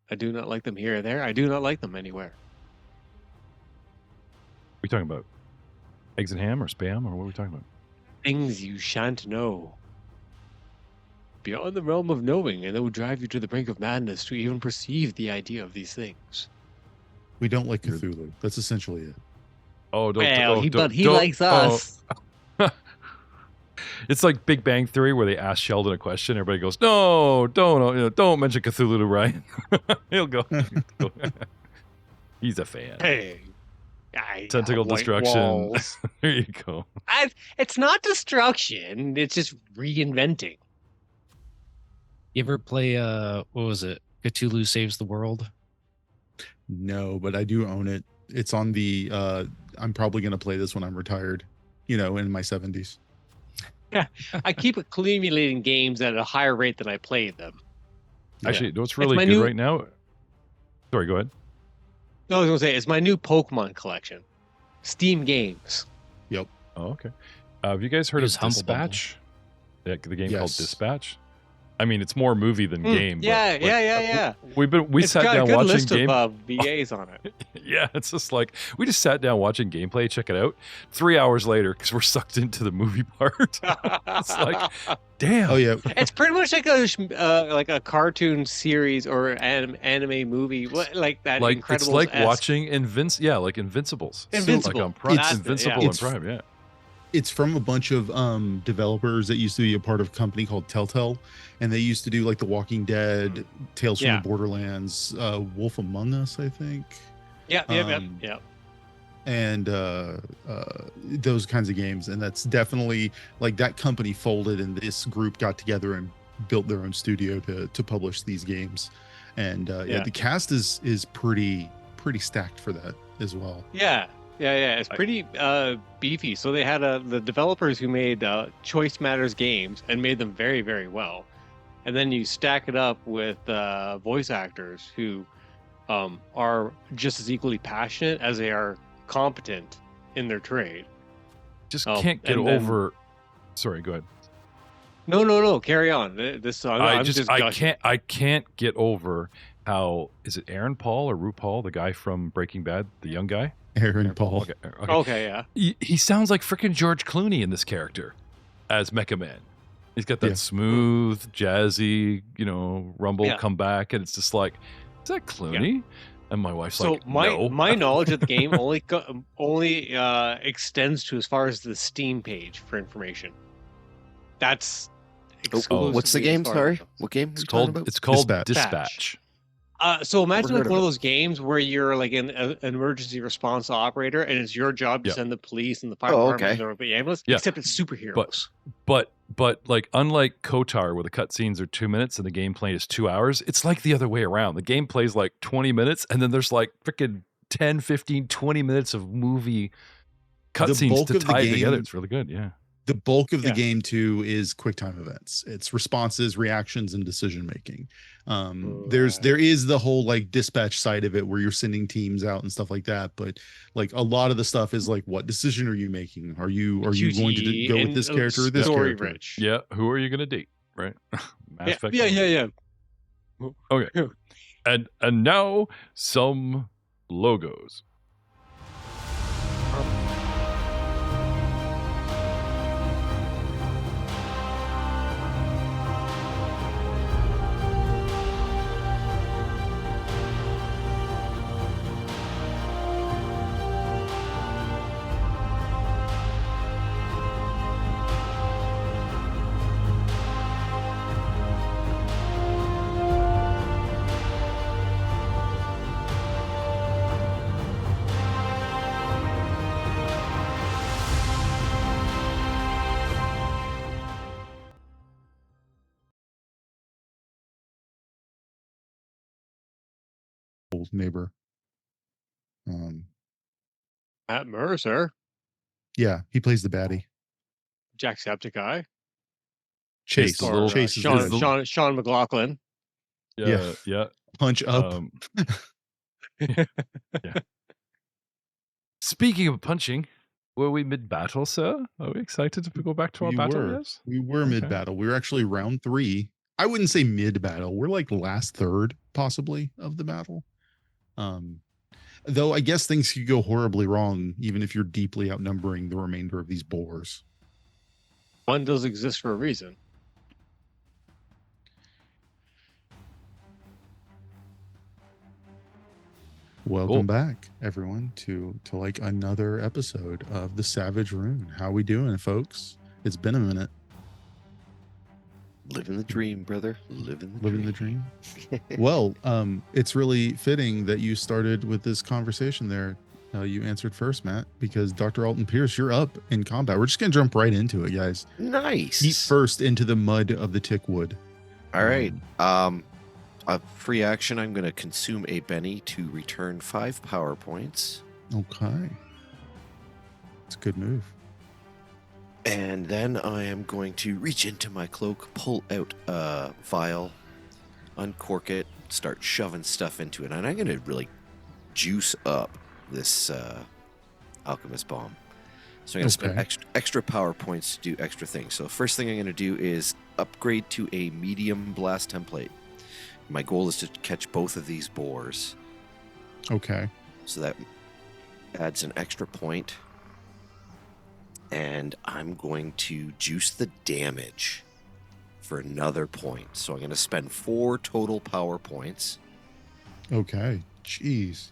I do not like them here or there. I do not like them anywhere. What are we talking about? Eggs and ham or spam, or what are we talking about? Things you shan't know. Beyond the realm of knowing, and it will drive you to the brink of madness to even perceive the idea of these things. We don't like Cthulhu. That's essentially it. Oh, don't. Well, oh, he likes us. It's like Big Bang Theory, where they ask Sheldon a question. Everybody goes, "No, don't mention Cthulhu to Ryan." He'll go. He's a fan. Hey, Tentacle destruction. There you go. It's not destruction. It's just reinventing. You ever play what was it? Cthulhu Saves the World? No, but I do own it. It's on the I'm probably gonna play this when I'm retired, in my 70s. I keep accumulating games at a higher rate than I play them. Actually, what's really good right now? Sorry, go ahead. No, I was gonna say it's my new Pokemon collection. Steam games. Yep. Oh, okay. Have you guys heard of Dispatch? The game called Dispatch? I mean, it's more movie than game. Yeah. We sat down watching list game. Of VAs on it. Yeah, it's just like we just sat down watching gameplay. Check it out. 3 hours later, because we're sucked into the movie part. It's like, damn. Oh yeah. It's pretty much like a cartoon series or anime movie, like that. Like it's like watching Invincibles. Invincible, like on Prime. Invincible on Prime. Yeah. It's from a bunch of developers that used to be a part of a company called Telltale, and they used to do like The Walking Dead, Tales from the Borderlands, Wolf Among Us, I think. Yeah. And those kinds of games, and that's definitely like that company folded, and this group got together and built their own studio to publish these games, and the cast is pretty stacked for that as well. Yeah. It's pretty beefy. So they had the developers who made Choice Matters games and made them very, very well. And then you stack it up with voice actors who are just as equally passionate as they are competent in their trade. Just can't get over. Sorry, go ahead. No. Carry on. This song. I can't get over how is it Aaron Paul or RuPaul, the guy from Breaking Bad, the young guy. Aaron Paul. Okay, yeah. He sounds like freaking George Clooney in this character as Mecha Man. He's got that smooth, jazzy, rumble comeback, and it's just like, is that Clooney? Yeah. And my wife's like, no. My knowledge of the game only extends to as far as the Steam page for information. That's what's the game? Sorry, what game? It's called Dispatch. So imagine like one of those games where you're like an emergency response operator, and it's your job to send the police and the fire department or the ambulance. Except it's superheroes. But like unlike R.O.T.R.L, where the cutscenes are 2 minutes and the gameplay is 2 hours, it's like the other way around. The gameplay is like 20 minutes, and then there's like freaking 10, 15, 20 minutes of movie cutscenes to tie it together. It's really good. Yeah. The bulk of the game too is quick time events. It's responses, reactions, and decision making. There is the whole like dispatch side of it where you're sending teams out and stuff like that. But like a lot of the stuff is like, what decision are you making? Are you going to go with this character or this character? Rich. Yeah. Who are you going to date? Right. Mass Effect. Yeah. Okay. And now some logos. Neighbor. Matt Mercer. Yeah, he plays the baddie. Jacksepticeye. Chase. Sean McLaughlin. Yeah. Punch up. Yeah. Speaking of punching, were we mid-battle, sir? Are we excited to go back to our battle? Yes? We were mid-battle. We were actually round 3. I wouldn't say mid battle. We're like last third possibly of the battle. Though I guess things could go horribly wrong even if you're deeply outnumbering the remainder of these boars. One does exist for a reason. Welcome back, everyone, to like another episode of the Savage Rune. How we doing, folks? It's been a minute. Living the dream, brother. Living the dream. Well, it's really fitting that you started with this conversation there. You answered first, Matt, because Dr. Alton Pierce, you're up in combat. We're just gonna jump right into it, guys. Nice. Feet first into the mud of the Tickwood. All right. A free action. I'm going to consume a Benny to return 5 power points. Okay. It's a good move. And then I am going to reach into my cloak, pull out a vial, uncork it, start shoving stuff into it. And I'm going to really juice up this alchemist bomb. So I'm going to spend extra power points to do extra things. So first thing I'm going to do is upgrade to a medium blast template. My goal is to catch both of these boars. Okay. So that adds an extra point. And I'm going to juice the damage for another point. So I'm going to spend 4 total power points. Okay. Jeez.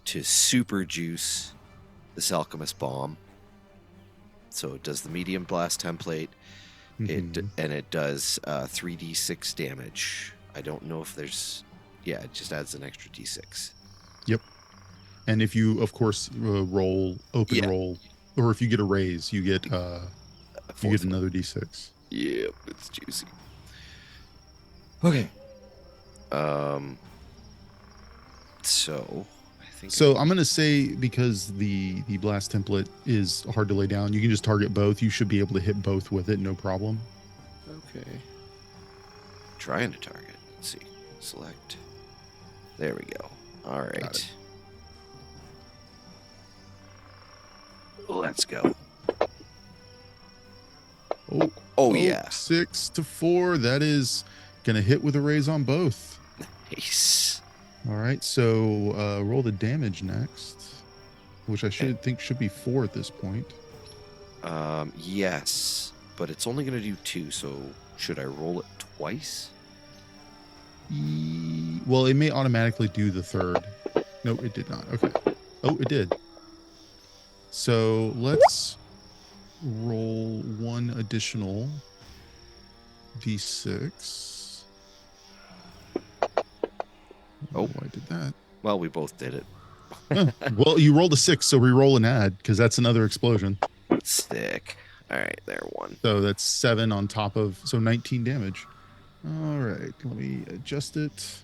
To super juice this alchemist bomb. So it does the medium blast template. And it does 3d6 damage. I don't know if there's... Yeah, it just adds an extra d6. Yep. And if you, of course, roll, roll, or if you get a raise, you get another d6. Yep, it's juicy. Okay. So... So I'm going to say, because the blast template is hard to lay down, you can just target both. You should be able to hit both with it, no problem. Okay. Trying to target. Let's see. Select. There we go. All right. Let's go. Oh, yeah. 6 to 4. That is going to hit with a raise on both. Nice. All right, so roll the damage next, which I think should be 4 at this point. Yes, but it's only going to do 2, so should I roll it twice? Well, it may automatically do the third. No, it did not. Okay. Oh, it did. So let's roll 1 additional d6. Oh, I did that. Well, we both did it. Well, you rolled a 6, so re-roll and add, because that's another explosion. Sick. All right, there, 1. So that's 7 on top of, so 19 damage. All right, let me adjust it.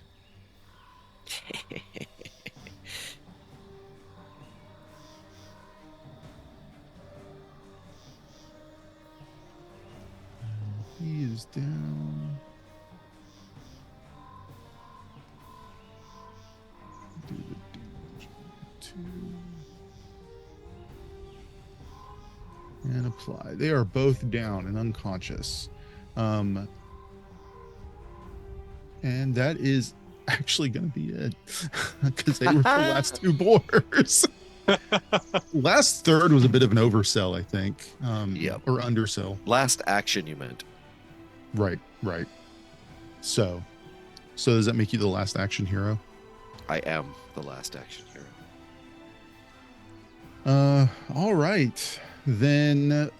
He is down. Do the damage. 2. And apply. They are both down and unconscious. And that is actually going to be it. Because they were the last 2 boars. Last third was a bit of an oversell, I think. Yep. Or undersell. Last action, you meant. Right. So does that make you the last action hero? I am the last action hero. All right. Then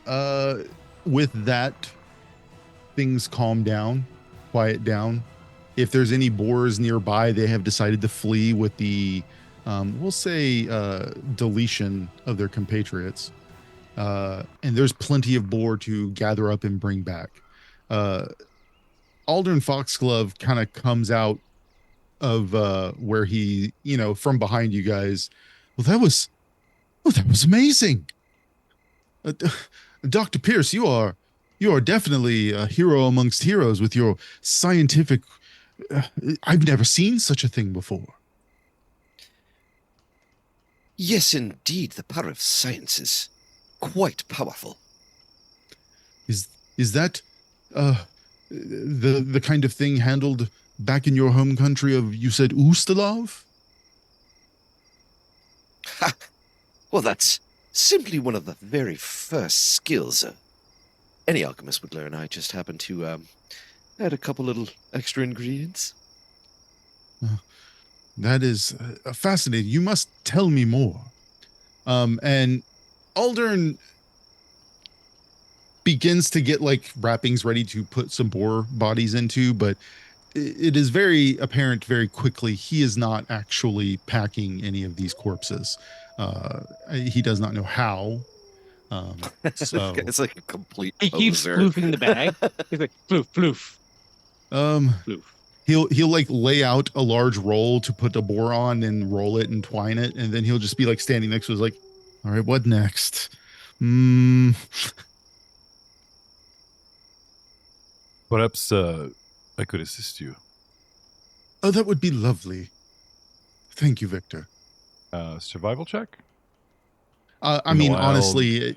with that, things calm down, quiet down. If there's any boars nearby, they have decided to flee with the we'll say deletion of their compatriots. And there's plenty of boar to gather up and bring back. Aldern Foxglove kind of comes out of where he, from behind you guys. Well, that was amazing. Dr. Pierce, you are definitely a hero amongst heroes with your scientific. I've never seen such a thing before. Yes, indeed. The power of science is quite powerful. Is that The kind of thing handled back in your home country of, you said, Ustalov? Ha! Well, that's simply one of the very first skills any alchemist would learn. I just happened to add a couple little extra ingredients. That is fascinating. You must tell me more. And Aldern begins to get like wrappings ready to put some boar bodies into, but it is very apparent very quickly he is not actually packing any of these corpses. He does not know how. So It's like a complete He keeps poser. floofing the bag. He's like, floof, floof, floof. he'll like lay out a large roll to put the boar on and roll it and twine it, and then he'll just be like standing next to us like, all right, what next? Perhaps I could assist you. Oh, that would be lovely. Thank you, Victor. Survival check? I mean, honestly,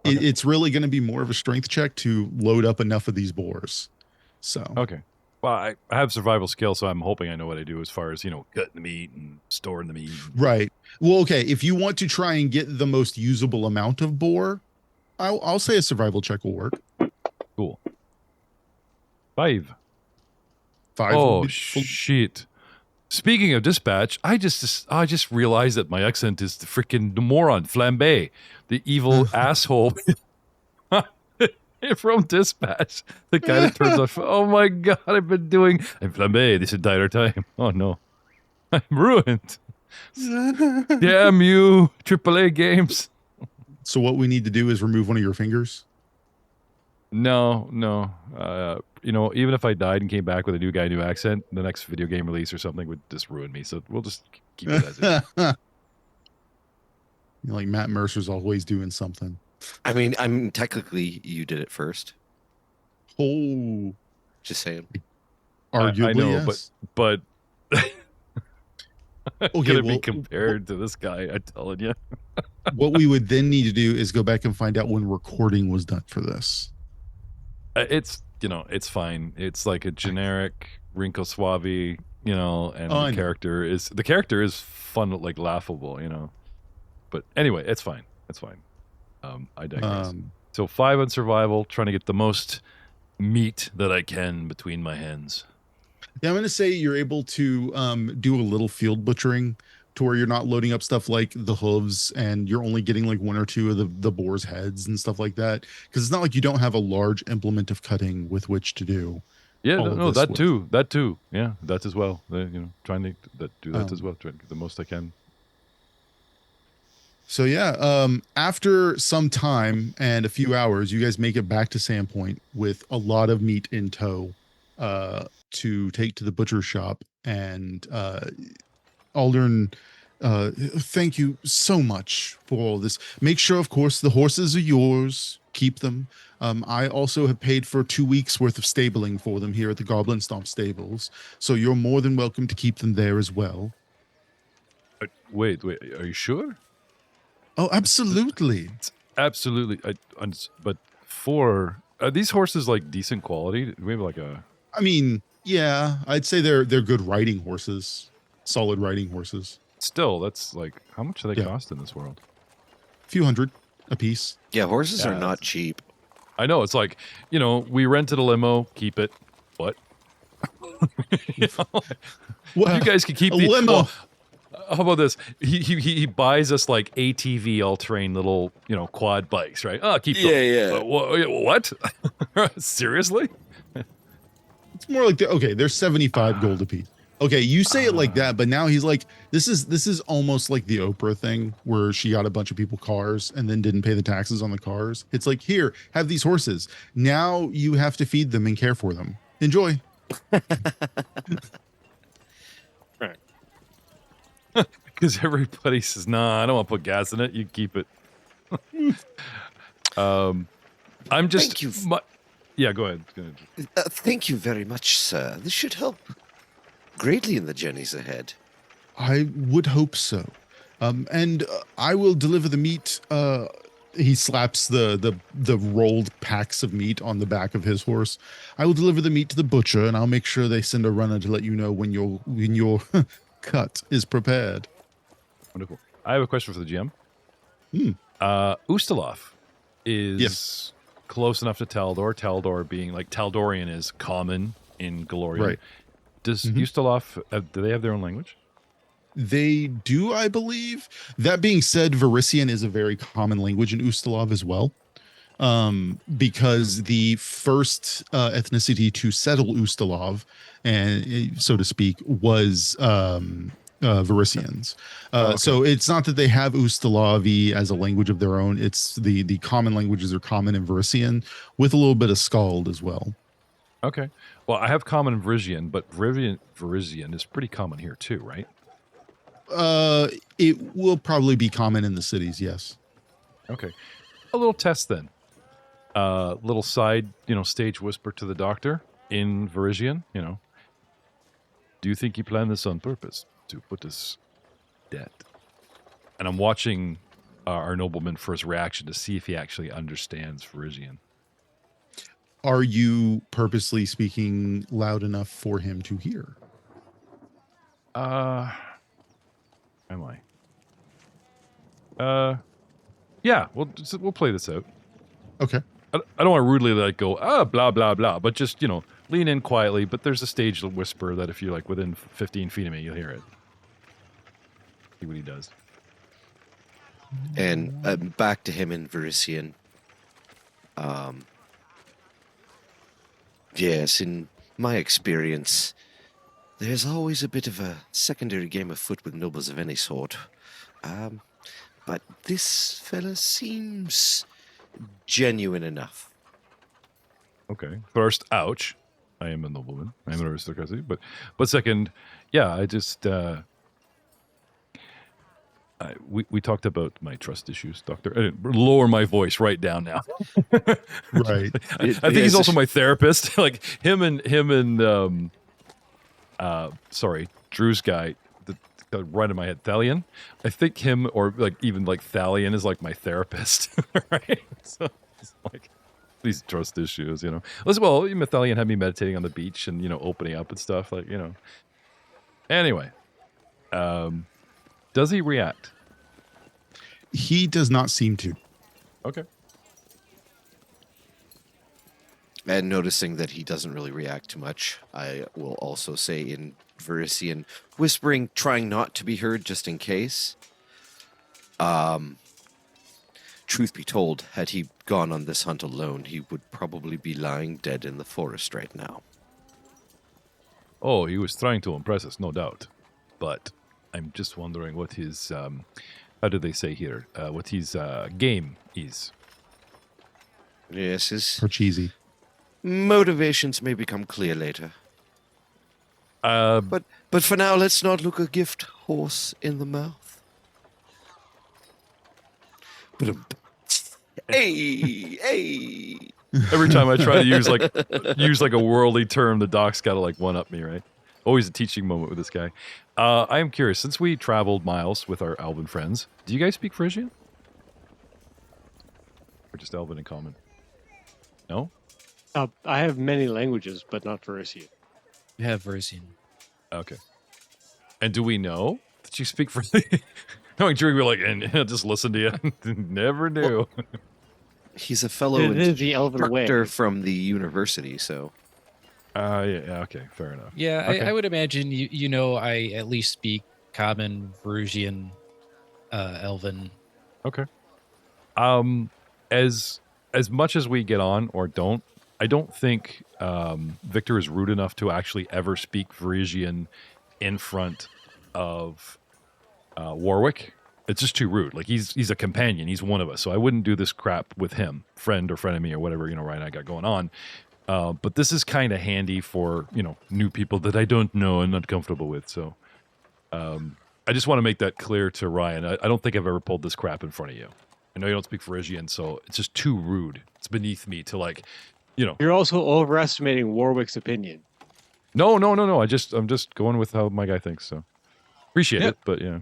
it's really going to be more of a strength check to load up enough of these boars. So Okay. Well, I have survival skill, so I'm hoping I know what I do as far as, cutting the meat and storing the meat. right. Well, okay. If you want to try and get the most usable amount of boar, I'll say a survival check will work. Cool. 5. 5. Oh, would be shit. Speaking of dispatch, I just realized that my accent is the freaking moron, Flambe, the evil asshole from Dispatch. The guy that turns off, oh my god, I'm Flambe this entire time. Oh no. I'm ruined. Damn you, AAA games. So what we need to do is remove one of your fingers. No. Even if I died and came back with a new guy, new accent, the next video game release or something would just ruin me. So we'll just keep it as is. Like Matt Mercer's always doing something. I mean, technically, you did it first. Oh, Just saying. arguably, I know, yes. but Okay, gonna well, be compared to this guy, I'm telling you. what we would then need to do is go back and find out when recording was done for this. It's fine. It's like a generic Wrinkle Suave, and the character is fun, like laughable, But anyway, it's fine. It's fine. I digress. So 5 on survival, trying to get the most meat that I can between my hands. Yeah, I'm going to say you're able to do a little field butchering to where you're not loading up stuff like the hooves and you're only getting like 1 or 2 of the boar's heads and stuff like that. Because it's not like you don't have a large implement of cutting with which to do. Yeah, that too. Yeah, that as well. Trying to do that as well. Trying to get the most I can. So yeah, after some time and a few hours, you guys make it back to Sandpoint with a lot of meat in tow to take to the butcher shop. And Aldern, thank you so much for all this. Make sure, of course, the horses are yours. Keep them. I also have paid for 2 weeks worth of stabling for them here at the Goblin Stomp Stables. So you're more than welcome to keep them there as well. Wait, are you sure? Oh, absolutely. Absolutely. But are these horses like decent quality? Do we have like a... I mean, yeah, I'd say they're good riding horses, solid riding horses. Still, that's like, how much do they cost in this world? A few hundred a piece. Yeah, horses are not cheap. I know. It's like, we rented a limo, keep it. What? Well, you guys can keep a the limo. Well, how about this? He buys us like ATV all-terrain little, quad bikes, right? Oh, keep them. Yeah. What? Seriously? It's more like they're 75 gold a piece. Okay, you say it like that, but now he's like, this is almost like the Oprah thing where she got a bunch of people cars and then didn't pay the taxes on the cars. It's like, here, have these horses. Now you have to feed them and care for them. Enjoy. Right. Because everybody says, nah, I don't want to put gas in it. You keep it. I'm just... Thank you. Yeah, go ahead. Thank you very much, sir. This should help greatly in the journeys ahead. I would hope so. And I will deliver the meat he slaps the rolled packs of meat on the back of his horse. I will deliver the meat to the butcher, and I'll make sure they send a runner to let you know when your cut is prepared. Wonderful. I have a question for the GM. Ustalof is close enough to Taldor. Taldor being like Taldorian is common in Golarion. Right. Does Ustalof, do they have their own language? They do, I believe. That being said, Varisian is a very common language in Ustalav as well, because the first ethnicity to settle Ustalav, and so to speak, was Varisians. Okay. So it's not that they have Ustalavi as a language of their own. It's the common languages are common in Varisian with a little bit of Skald as well. Okay. Well, I have common in Varisian, but Varisian is pretty common here too, right? It will probably be common in the cities, yes. Okay. A little test then. Little side, stage whisper to the doctor in Varisian, Do you think he planned this on purpose to put us dead? And I'm watching our nobleman for his reaction to see if he actually understands Varisian. Are you purposely speaking loud enough for him to hear? Am I? Yeah, we'll play this out. Okay. I don't want to rudely go, blah, blah, blah, but just, lean in quietly, but there's a stage whisper that if you're like within 15 feet of me, you'll hear it. See what he does. And back to him in Varisian. Yes, in my experience, there's always a bit of a secondary game afoot with nobles of any sort. But this fella seems genuine enough. Okay. First, ouch. I am a nobleman. I am an aristocracy. But second, yeah, I just... we talked about my trust issues, Doctor. I didn't lower my voice right down now. Right. I think he's also my therapist. Like him and Drew's guy that got right in my head, Thalion. I think him or even Thalion is like my therapist, right? So it's like these trust issues, Well, Thalion had me meditating on the beach and opening up and stuff, Anyway, does he react? He does not seem to. Okay. And noticing that he doesn't really react too much, I will also say in Varisian, whispering, trying not to be heard just in case. Truth be told, had he gone on this hunt alone, he would probably be lying dead in the forest right now. Oh, he was trying to impress us, no doubt. But I'm just wondering what his, how do they say here, what his game is. Yes, his Or cheesy. motivations may become clear later. But for now, let's not look a gift horse in the mouth. Hey! Every time I try to use a worldly term, the doc's got to one up me, right? Always a teaching moment with this guy. I am curious, since we traveled miles with our Elven friends, do you guys speak Frisian? Or just Elven in common? No? I have many languages, but not Varisia. You have Varisian. Okay. And do we know that you speak Frisian? Knowing Drew, we're like, and just listen to you. Never knew. Well, he's a fellow It is the Elven way. instructor from the university, so... Yeah, okay, fair enough. Yeah, Okay. I would imagine I at least speak Common, Varusian, Elven. Okay. As much as we get on or don't, I don't think Victor is rude enough to actually ever speak Varisian in front of Warwick. It's just too rude. He's a companion. He's one of us. So I wouldn't do this crap with him, friend or frenemy or whatever, Ryan and I got going on. But this is kind of handy for, new people that I don't know and not comfortable with. So I just want to make that clear to Ryan. I don't think I've ever pulled this crap in front of you. I know you don't speak Varisian, so it's just too rude. It's beneath me to You're also overestimating Warwick's opinion. No. I'm just going with how my guy thinks. So appreciate it, but yeah.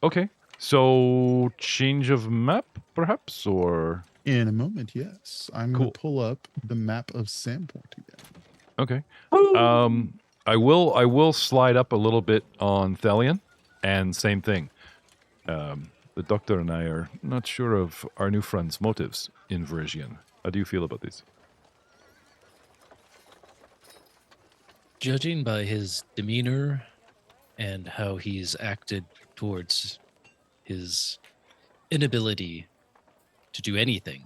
Okay. So change of map, perhaps, or In a moment, yes. I'm Cool. going to pull up the map of Sandpoint again. okay. I will slide up a little bit on Thelian, and same thing. The doctor and I are not sure of our new friend's motives in Varisian. How do you feel about these? Judging by his demeanor and how he's acted towards his inability to do anything,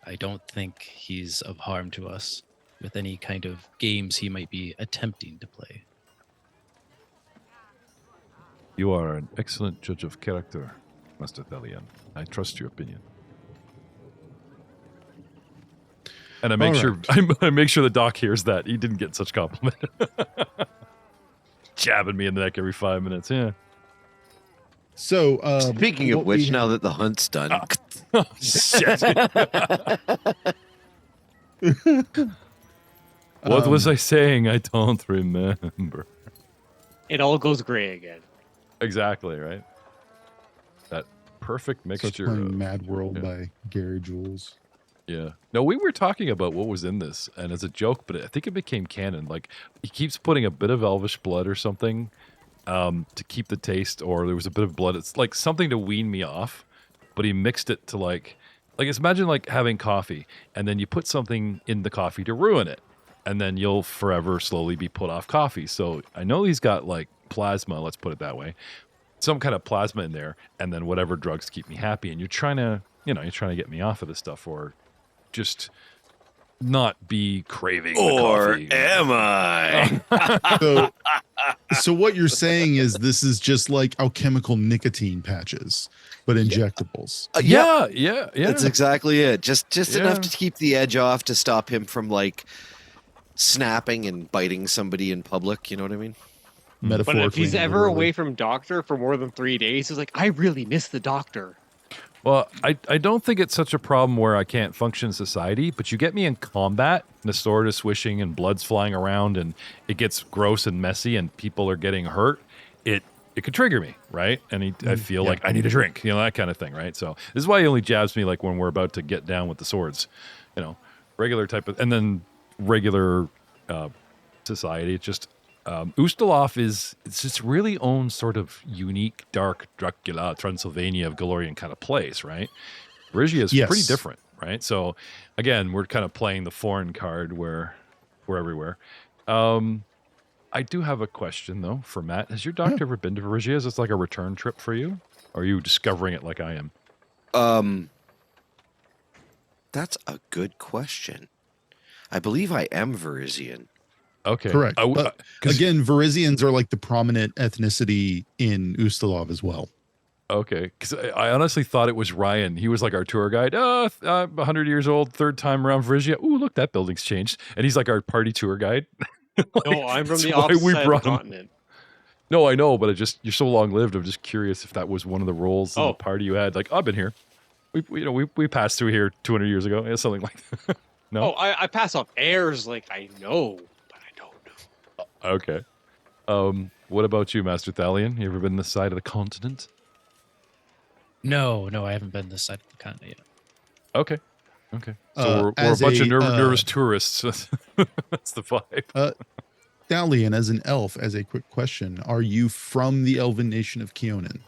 I don't think he's of harm to us with any kind of games he might be attempting to play. You are an excellent judge of character, Master Thelian. I trust your opinion. And I make All sure I make sure the doc hears that. He didn't get such compliment. Jabbing me in the neck every 5 minutes. Yeah. So, Speaking of what we which, now have- that the hunt's done, Oh, shit. What was I saying? I don't remember. It all goes gray again. Exactly, right? That perfect So it's mixture playing of Mad World yeah. by Gary Jules. Yeah. No, we were talking about what was in this, and as a joke, but I think it became canon. Like, he keeps putting a bit of elvish blood or something to keep the taste, or there was a bit of blood. It's like something to wean me off, but he mixed it to like it's imagine like having coffee, and then you put something in the coffee to ruin it, and then you'll forever slowly be put off coffee. So I know he's got like plasma, let's put it that way, some kind of plasma in there, and then whatever drugs keep me happy. And you're trying to get me off of this stuff, or just not be craving the or coffee. am I? So what you're saying is this is just like alchemical nicotine patches, but injectables. Yeah. That's exactly it. Just Yeah. enough to keep the edge off to stop him from like snapping and biting somebody in public. You know what I mean? But Metaphorically. if he's and ever literally. away from doctor for more than 3 days, he's like, I really miss the doctor. Well, I don't think it's such a problem where I can't function in society, but you get me in combat, and the sword is swishing and blood's flying around and it gets gross and messy and people are getting hurt, it could trigger me, right? And I feel like I need a drink, that kind of thing, right? So this is why he only jabs me like when we're about to get down with the swords, regular type of, and then regular society. It's just Ustaloff it's its really own sort of unique, dark Dracula, Transylvania of Galorian kind of place, right? Varisia is pretty different, right? So again, we're kind of playing the foreign card where we're everywhere. I do have a question though for Matt. Has your doctor ever been to Varisia? Is this like a return trip for you? Or are you discovering it like I am? That's a good question. I believe I am Varisian. Okay. Correct. But again, Varisians are like the prominent ethnicity in Ustalav as well. Okay, because I honestly thought it was Ryan. He was like our tour guide. 100 years old, third time around Varisia. Ooh, look, that building's changed. And he's like our party tour guide. No, I'm from that's the why opposite we side of brought the him. continent. No, I know, but you're so long lived. I'm just curious if that was one of the roles in the Oh. party you had. Like, I've been here. We passed through here 200 years ago. Yeah, something like that. No. Oh, I pass off airs like I know, but I don't know. Okay. What about you, Master Thalion? You ever been this side of the continent? No, I haven't been this side of the continent yet. Okay. So we're a as bunch of a, nervous tourists. That's the vibe. Thalion, as an elf, as a quick question, are you from the elven nation of Keonan?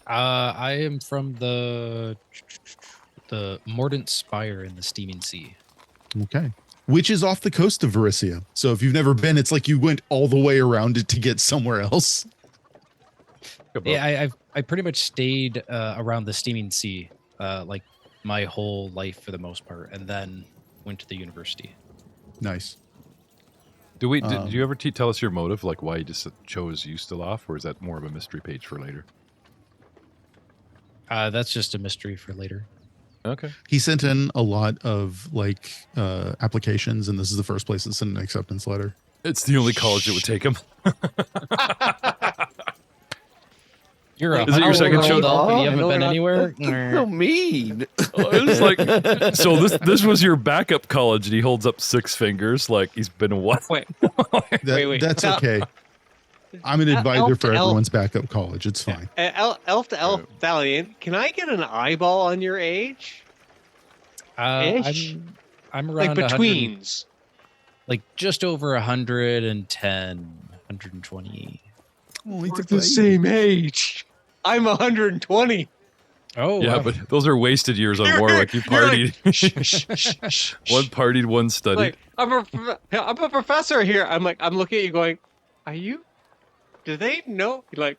I am from the Mordant Spire in the Steaming Sea. Okay. Which is off the coast of Varisia. So if you've never been, it's like you went all the way around it to get somewhere else. Yeah, I pretty much stayed around the Steaming Sea like my whole life for the most part, and then went to the university. Nice. Did you ever tell us your motive, like why you just chose Ustaloff, or is that more of a mystery page for later? That's just a mystery for later. Okay. He sent in a lot of applications, and this is the first place that sent an acceptance letter. It's the only college that would take him. You're a Is it your second show? elf and you I haven't know been they're not- anywhere? So mean. It's like, so this was your backup college, and he holds up 6 fingers like he's been what? Wait, That- wait. That's Now- okay. I'm an advisor elf for to elf. everyone's backup college. It's fine. Elf to elf stallion. Can I get an eyeball on your age? Ish? I'm around Like 100, betweens. like just over 110, 120. Only We're to the play. same age. I'm 120. Oh, Yeah, wow. but those are wasted years on Warwick. You You're like, partied. shh, shh, shh, shh, One shh. partied, one studied. Like I'm a professor here. I'm looking at you going, are you? Do they know? You're like,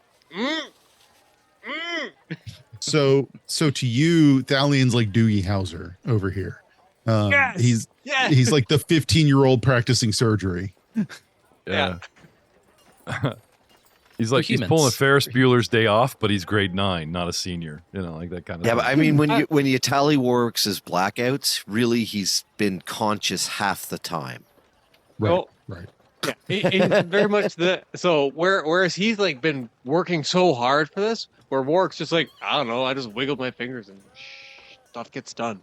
So to you, Thalion's like Doogie Howser over here. Yes! He's yes. like the 15-year-old practicing surgery. Yeah. He's like he's humans. pulling a Ferris Bueller's Day Off, but he's grade 9, not a senior. You know, like that kind of Yeah, thing. but I mean, when you tally Warwick's blackouts, really he's been conscious half the time. Right. Well, right. Yeah, he's very much whereas he's like been working so hard for this, where Warwick's just like, I don't know, I just wiggled my fingers and stuff gets done.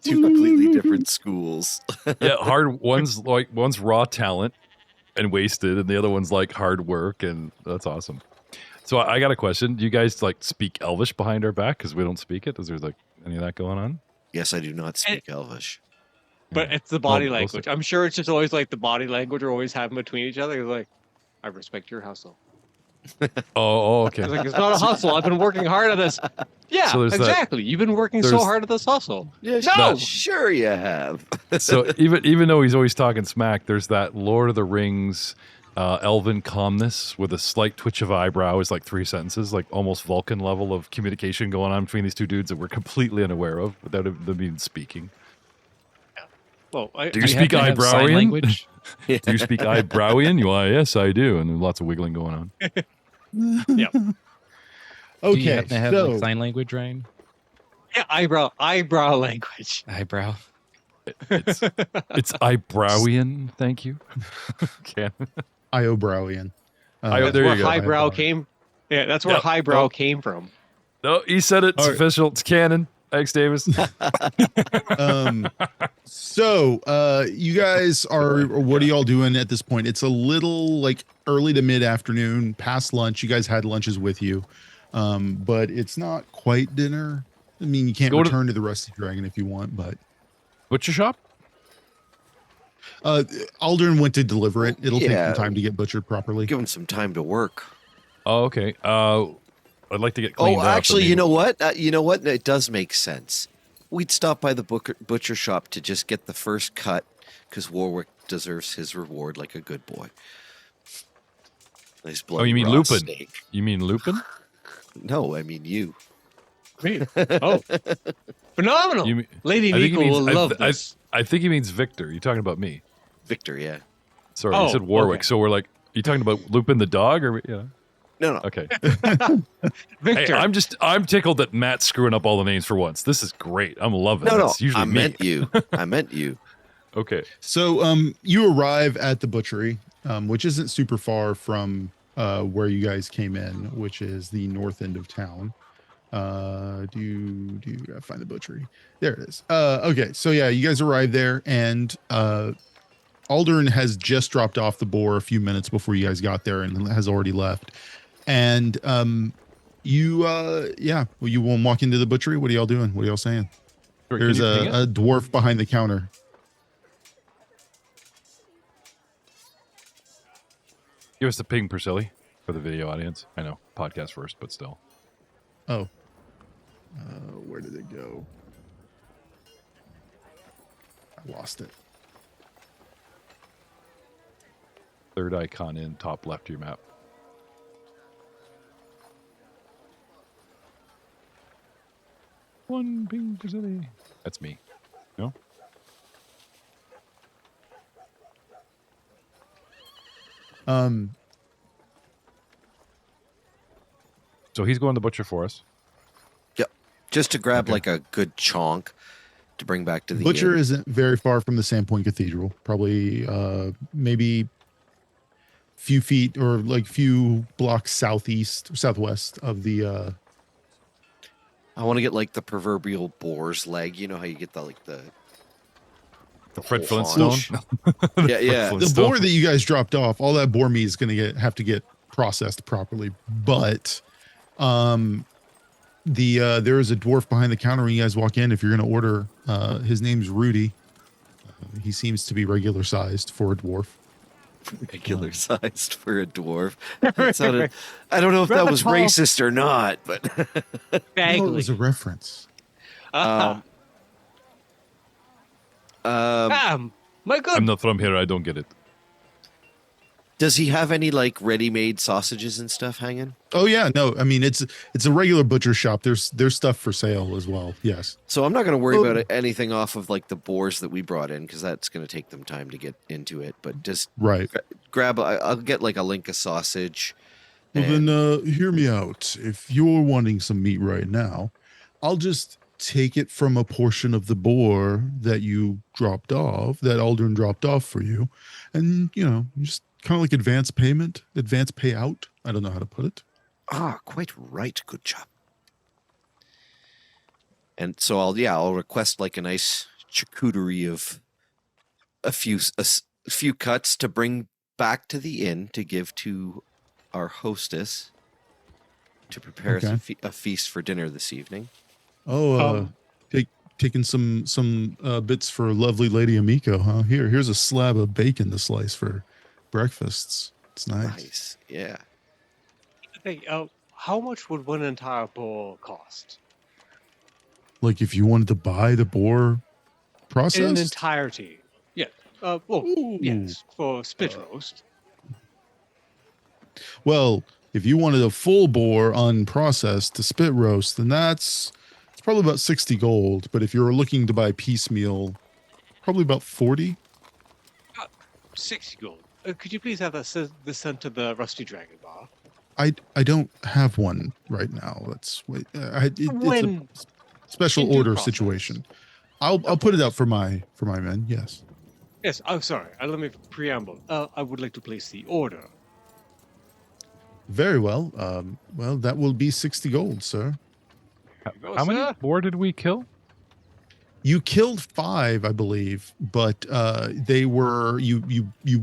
Two completely different schools. Yeah, one's raw talent and wasted, and the other one's like hard work, and that's awesome. So I got a question. Do you guys like speak Elvish behind our back because we don't speak it? Is there like any of that going on? Yes, I do not speak Elvish. But it's the body Well, language. I'm sure it's just always like the body language we're always having between each other. It's like, I respect your hustle. Oh, okay. It's like, it's not a hustle. I've been working hard on this. Yeah, So there's that- exactly. You've been working so there's- hard at this hustle. Yeah, No! sure you have. So even though he's always talking smack, there's that Lord of the Rings elven calmness with a slight twitch of eyebrow is like 3 sentences, like almost Vulcan level of communication going on between these two dudes that we're completely unaware of without them even speaking. Well, Do you have speak to have sign Eyebrowian? language? Do you speak Eyebrowian? Why, yes, I do. And lots of wiggling going on. Yep. Do you Okay. have to have So like sign language, Ryan? Yeah, eyebrow language. Eyebrow. It's Eyebrowian, thank you. Can Io-Browian. There Where you go. highbrow came. Yeah, that's where Yep. highbrow Oh. came from. No, he said it. It's All right. official. It's canon. Thanks, Davis. You guys are, or what are y'all doing at this point? It's a little like early to mid-afternoon, past lunch. You guys had lunches with you, but it's not quite dinner. I mean, you can't Go to- return to the Rusty Dragon if you want, but Butcher shop? Aldrin went to deliver it. It'll take Yeah. some time to get butchered properly. Give him some time to work. Oh, okay. I'd like to get cleaned Oh, up. actually, you know what? It does make sense. We'd stop by the butcher shop to just get the first cut, because Warwick deserves his reward like a good boy. Nice bloody you mean raw Lupin? steak. You mean Lupin? No, I mean you. Me? Oh, phenomenal! You mean- Lady I think he Nico will means- love this. I think he means Victor. You're talking about me. Victor, yeah. Sorry, Oh, you said Warwick. okay. So we're like, you talking about Lupin the dog, or yeah? No. Okay. Hey, Victor, I'm tickled that Matt's screwing up all the names for once. This is great. I'm loving it. No. It's usually I me. meant you. I meant you. Okay. So you arrive at the butchery, which isn't super far from where you guys came in, which is the north end of town. Do you find the butchery? There it is. Okay, so yeah, you guys arrive there, and Aldrin has just dropped off the boar a few minutes before you guys got there and has already left. And you won't walk into the butchery. What are y'all doing? What are y'all saying? Sure, There's can you ping it? a dwarf behind the counter. Give us the ping, Priscilla, for the video audience. I know, podcast first, but still. Oh. Where did it go? I lost it. Third icon in top left of your map. One ping, Priscilla. That's me. No? So he's going to butcher for us. Yep. Just to grab Okay. like a good chonk to bring back to the Butcher inn. isn't very far from the Sandpoint Cathedral. Probably maybe few feet or like few blocks southwest of the I want to get like the proverbial boar's leg. You know how you get the Fred whole Flintstone. haunch? Yeah. the boar that you guys dropped off. All that boar meat is gonna have to get processed properly. But there is a dwarf behind the counter when you guys walk in. If you're going to order, his name's Rudy. He seems to be regular sized for a dwarf. Regular sized for a dwarf. That sounded, I don't know if that was racist or not, but No, it was a reference. My good. I'm not from here. I don't get it. does he have any like ready-made sausages and stuff hanging? Oh yeah, no, I mean it's a regular butcher shop. There's stuff for sale as well. Yes. So I'm not going to worry about anything off of like the boars that we brought in because that's going to take them time to get into it. But just Right. grab. I'll get like a link of sausage. Well then, hear me out. If you're wanting some meat right now, I'll just take it from a portion of the boar that you dropped off, that Aldrin dropped off for you, and just kind of like advance payment, advance payout. I don't know how to put it. Quite right. Good job. And so I'll request like a nice charcuterie of a few cuts to bring back to the inn to give to our hostess to prepare us a feast for dinner this evening. Taking some bits for lovely Lady Amiko, huh? Here's a slab of bacon to slice for breakfasts. It's nice. Yeah. Hey, how much would one entire boar cost? Like if you wanted to buy the boar processed? In entirety. Yeah. Yes, for spit roast. Well, if you wanted a full boar unprocessed to spit roast, then it's probably about 60 gold. But if you're looking to buy piecemeal, probably about 40. 60 gold. Could you please have that sent to the Rusty Dragon bar? I don't have one right now. It's a special order situation. I'll put it out for my men. Yes. Yes. Oh, sorry. Let me preamble. I would like to place the order. Very well. Well, that will be 60 gold, sir. How many boar did we kill? You killed 5, I believe, but they were you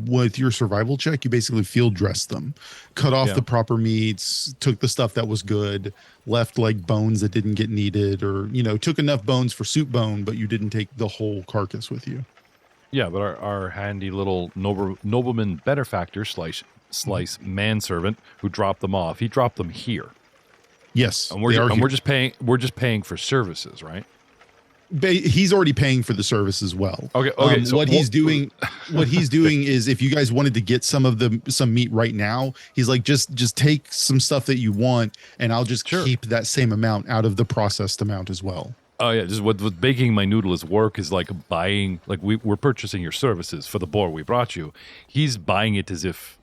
with your survival check. You basically field dressed them, cut off the proper meats, took the stuff that was good, left like bones that didn't get needed, or took enough bones for soup bone, but you didn't take the whole carcass with you. Yeah, but our handy little nobleman benefactor slice manservant who dropped them off. He dropped them here. Yes, and we're just paying. We're just paying for services, right? He's already paying for the service as well. Okay. So what he's doing is, if you guys wanted to get some meat right now, he's like, just take some stuff that you want, and I'll just keep that same amount out of the processed amount as well. Oh yeah, just what baking my noodle is work is like buying, like we're purchasing your services for the boar we brought you. He's buying it as if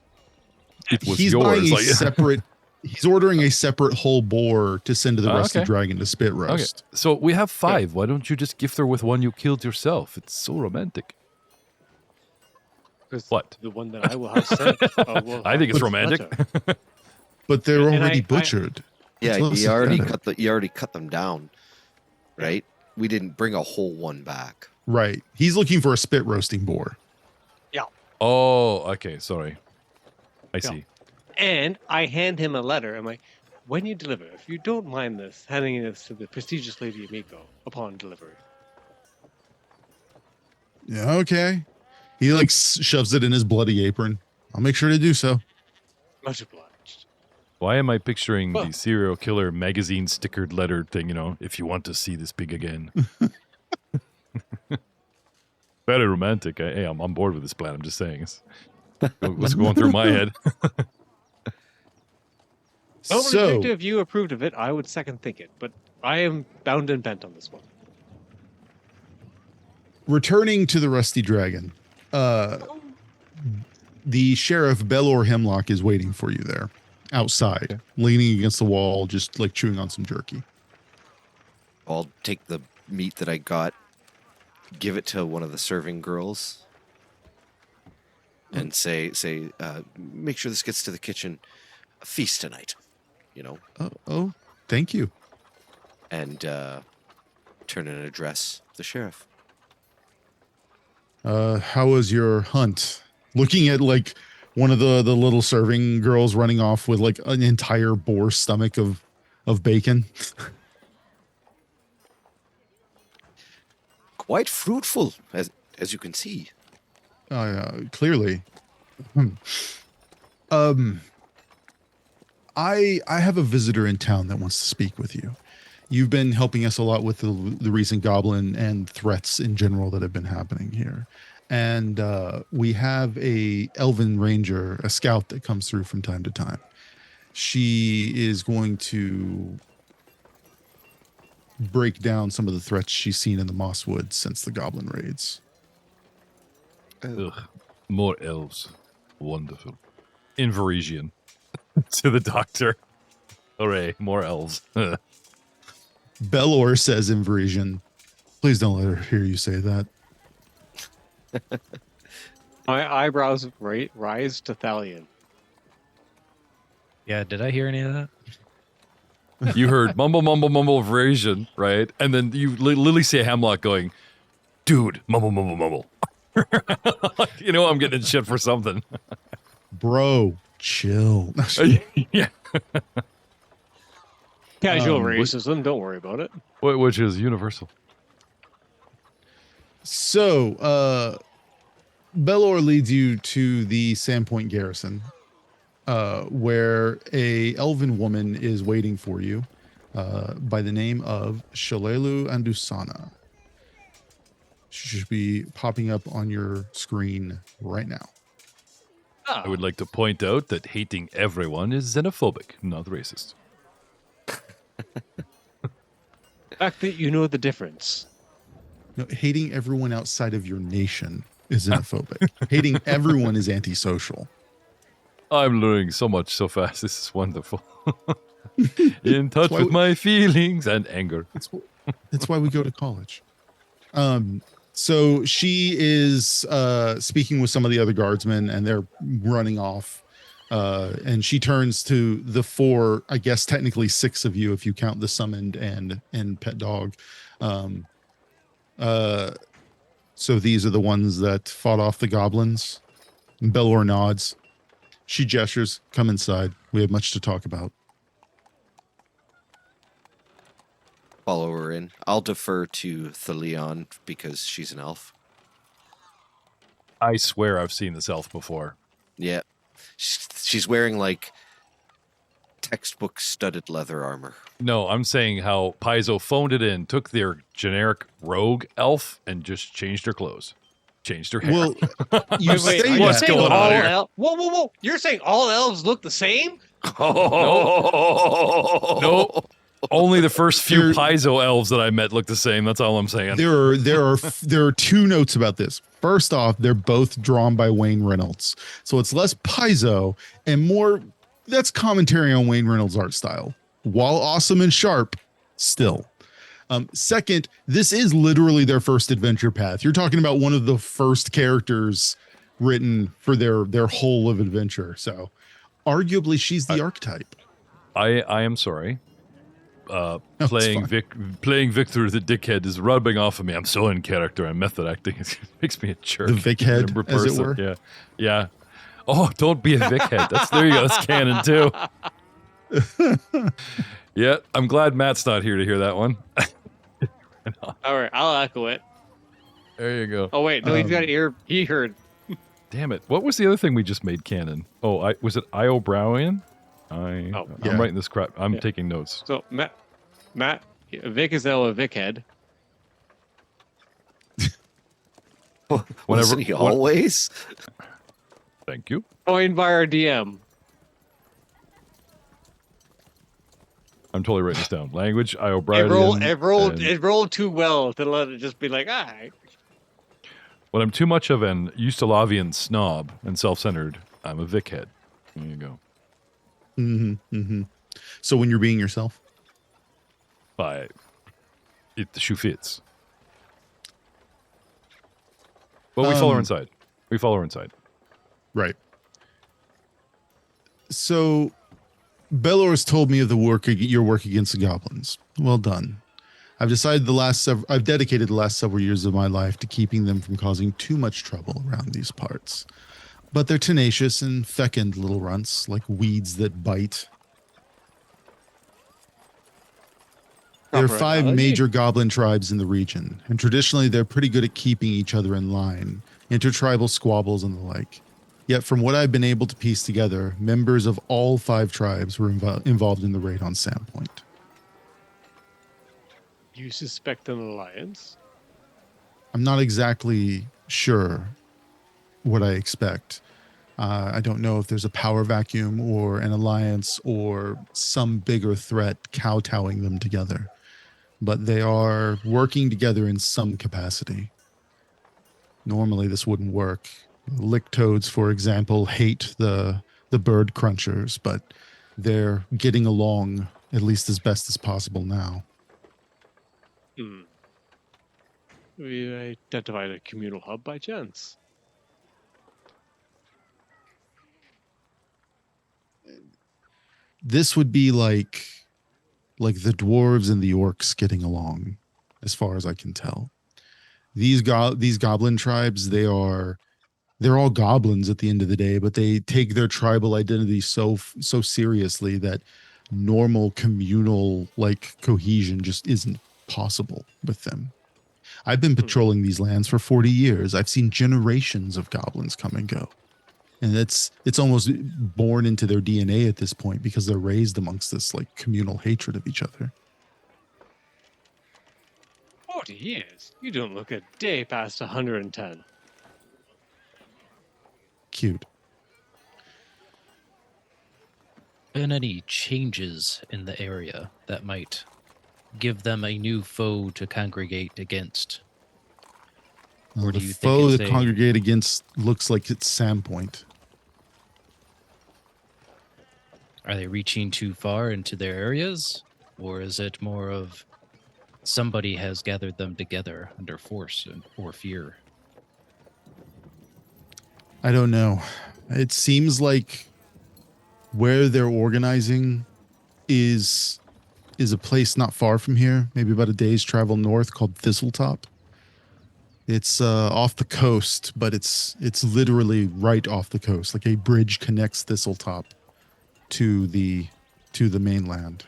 it was he's yours. Buying a separate. He's ordering a separate whole boar to send to the Rusty Dragon to spit roast. Okay. So we have 5. Why don't you just gift her with one you killed yourself? It's so romantic. What? The one that I will have sent. I think it's romantic. But they're already butchered. Yeah, you already cut them down, right? We didn't bring a whole one back. Right. He's looking for a spit roasting boar. Yeah. Oh, okay. Sorry. I see. And I hand him a letter. I'm like, when you deliver, if you don't mind this, handing this to the prestigious Lady Amiko upon delivery. Yeah, okay. He like shoves it in his bloody apron. I'll make sure to do so. Much obliged. Why am I picturing the serial killer magazine stickered letter thing, if you want to see this pig again? Very romantic. Hey, I'm on board with this plan. I'm just saying. What's going through my head? So, if you approved of it, I would second think it, but I am bound and bent on this one. Returning to the Rusty Dragon, the Sheriff Belor Hemlock is waiting for you there, outside, leaning against the wall, just like chewing on some jerky. I'll take the meat that I got, give it to one of the serving girls, and say, make sure this gets to the kitchen. A feast tonight. Oh, thank you. And turn and address the sheriff. How was your hunt? Looking at like one of the little serving girls running off with like an entire boar stomach of bacon. Quite fruitful, as you can see. Clearly. I have a visitor in town that wants to speak with you. You've been helping us a lot with the recent goblin and threats in general that have been happening here. And we have a elven ranger, a scout that comes through from time to time. She is going to break down some of the threats she's seen in the Moss Woods since the goblin raids. Ugh, more elves. Wonderful. In Varisian. To the doctor. Hooray, more elves. Belor says in Varisian, please don't let her hear you say that. My eyebrows rise to Thalion. Yeah, did I hear any of that? You heard mumble, mumble, mumble Varisian, right? And then you literally see a Hemlock going, dude, mumble, mumble, mumble. You know I'm getting in shit for something. Bro, chill. Yeah. Casual racism, don't worry about it. Which is universal. So, Belor leads you to the Sandpoint garrison, where a elven woman is waiting for you, by the name of Shalelu Andusana. She should be popping up on your screen right now. Oh. I would like to point out that hating everyone is xenophobic, not racist. The fact that you know the difference. No, hating everyone outside of your nation is xenophobic. Hating everyone is antisocial. I'm learning so much so fast. This is wonderful. In touch with my feelings and anger. That's why we go to college. So she is speaking with some of the other guardsmen, and they're running off. And she turns to the four, I guess technically six of you if you count the summoned and pet dog. So these are the ones that fought off the goblins. Belor nods. She gestures, come inside. We have much to talk about. Follow her in. I'll defer to Thalion because she's an elf. I swear I've seen this elf before. Yeah. She's wearing like textbook studded leather armor. No, I'm saying how Piazo phoned it in, took their generic rogue elf, and just changed her clothes. Changed her hair. Well, you Wait, say are you what's that. saying going all on here? Whoa. You're saying all elves look the same? No. Only the first few There- Piazo elves that I met look the same. That's all I'm saying. There are two notes about this. First off, they're both drawn by Wayne Reynolds, so it's less Piazo and more. That's commentary on Wayne Reynolds' art style. While awesome and sharp, still. Second, this is literally their first adventure path. You're talking about one of the first characters written for their whole of adventure. So, arguably, she's the archetype. I am sorry. it's Playing fine. playing Victor the dickhead is rubbing off of me. I'm so in character. I'm method acting. It makes me a jerk. The Vic head, Remember as it person. were. Yeah. Oh, don't be a Vic head. There you go. That's canon too. Yeah, I'm glad Matt's not here to hear that one. All right, I'll echo it. There you go. Oh wait, no, he's got an ear. He heard. Damn it. What was the other thing we just made canon? Oh, was it I.O. Browian? I'm yeah. writing this crap. I'm Yeah. taking notes. So Matt, Vic is now a Vic head. Wasn't he always? Thank you. Joined by our DM. I'm totally writing this down. Language, I.O. Browian. It rolled too well to let it just be like, all right. When I'm too much of an Ustalavian snob and self-centered, I'm a Vic head. There you go. So when you're being yourself, If the shoe fits. But we follow her inside. right? So, Belor has told me of your work against the goblins. Well done. I've dedicated the last several years of my life to keeping them from causing too much trouble around these parts. But they're tenacious and fecund little runts, like weeds that bite. There are Proper 5 analogy. major goblin tribes in the region, and traditionally they're pretty good at keeping each other in line, intertribal squabbles and the like. Yet from what I've been able to piece together, members of all 5 tribes were involved in the raid on Sandpoint. You suspect an alliance? I'm not exactly sure what I expect. I don't know if there's a power vacuum or an alliance or some bigger threat kowtowing them together, but they are working together in some capacity. Normally, this wouldn't work. Lick toads, for example, hate the bird crunchers, but they're getting along at least as best as possible now. We identified a communal hub by chance. This would be like the dwarves and the orcs getting along, as far as I can tell. These goblin tribes, they're all goblins at the end of the day, but they take their tribal identity so seriously that normal communal like cohesion just isn't possible with them. I've been patrolling these lands for 40 years. I've seen generations of goblins come and go. And it's almost born into their DNA at this point because they're raised amongst this like communal hatred of each other. 40 years? You don't look a day past 110. Cute. Been any changes in the area that might give them a new foe to congregate against? Or do The you think foe it's that a- congregate against looks like it's Sandpoint. Are they reaching too far into their areas? Or is it more of somebody has gathered them together under force or fear? I don't know. It seems like where they're organizing is a place not far from here, maybe about a day's travel north, called Thistletop. It's off the coast, but it's literally right off the coast. Like a bridge connects Thistletop to the mainland.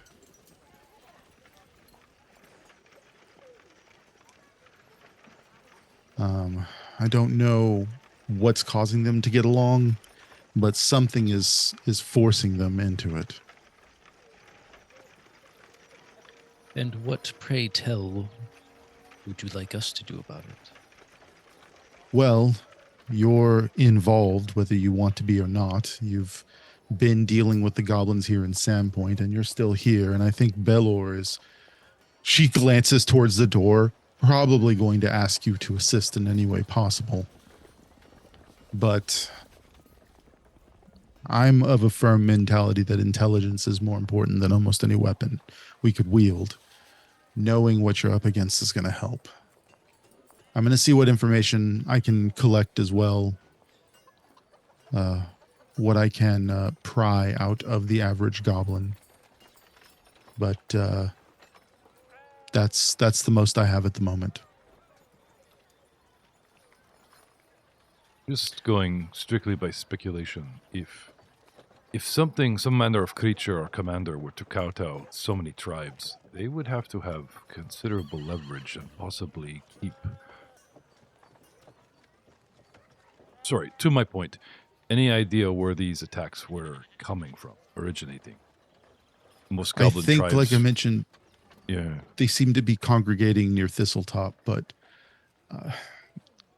I don't know what's causing them to get along, but something is forcing them into it. And what, pray tell, would you like us to do about it? Well, you're involved, whether you want to be or not. You've been dealing with the goblins here in Sandpoint, and you're still here. And I think Belor she glances towards the door, probably going to ask you to assist in any way possible. But I'm of a firm mentality that intelligence is more important than almost any weapon we could wield. Knowing what you're up against is going to help. I'm going to see what information I can collect as well. What I can pry out of the average goblin. But that's the most I have at the moment. Just going strictly by speculation, if some manner of creature or commander were to kowtow so many tribes, they would have to have considerable leverage and possibly keep... Sorry, to my point, any idea where these attacks were coming from, originating? Most goblin I think, tribes... like I mentioned, yeah, they seem to be congregating near Thistletop, but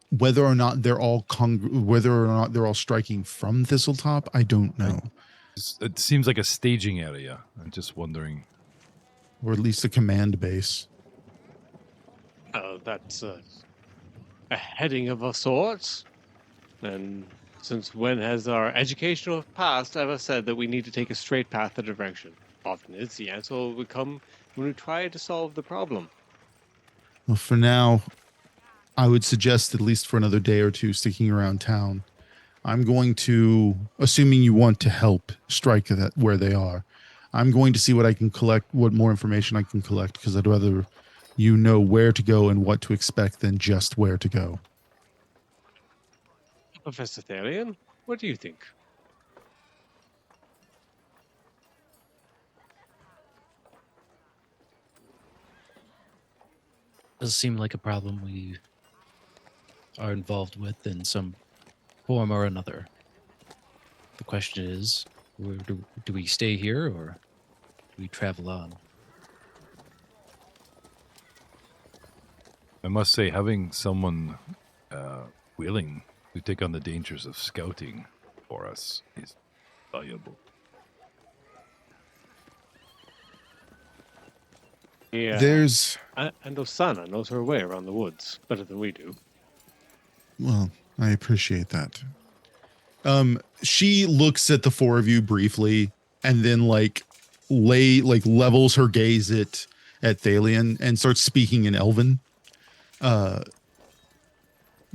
whether or not they're all striking from Thistletop, I don't know. it seems like a staging area. I'm just wondering. Or at least a command base. That's a heading of a sort. And since when has our educational past ever said that we need to take a straight path to direction? Often it's the answer will come when we try to solve the problem. Well, for now, I would suggest, at least for another day or two, sticking around town. I'm going to, assuming you want to help strike that where they are, I'm going to see what I can collect, what more information I can collect, because I'd rather you know where to go and what to expect than just where to go. Professor Thalion? What do you think? Does seem like a problem we are involved with in some form or another. The question is, do we stay here or do we travel on? I must say, having someone willing to take on the dangers of scouting for us is valuable. Yeah. There's, And Osana knows her way around the woods better than we do. well, I appreciate that. She looks at the four of you briefly and then levels her gaze at Thalion and starts speaking in Elven.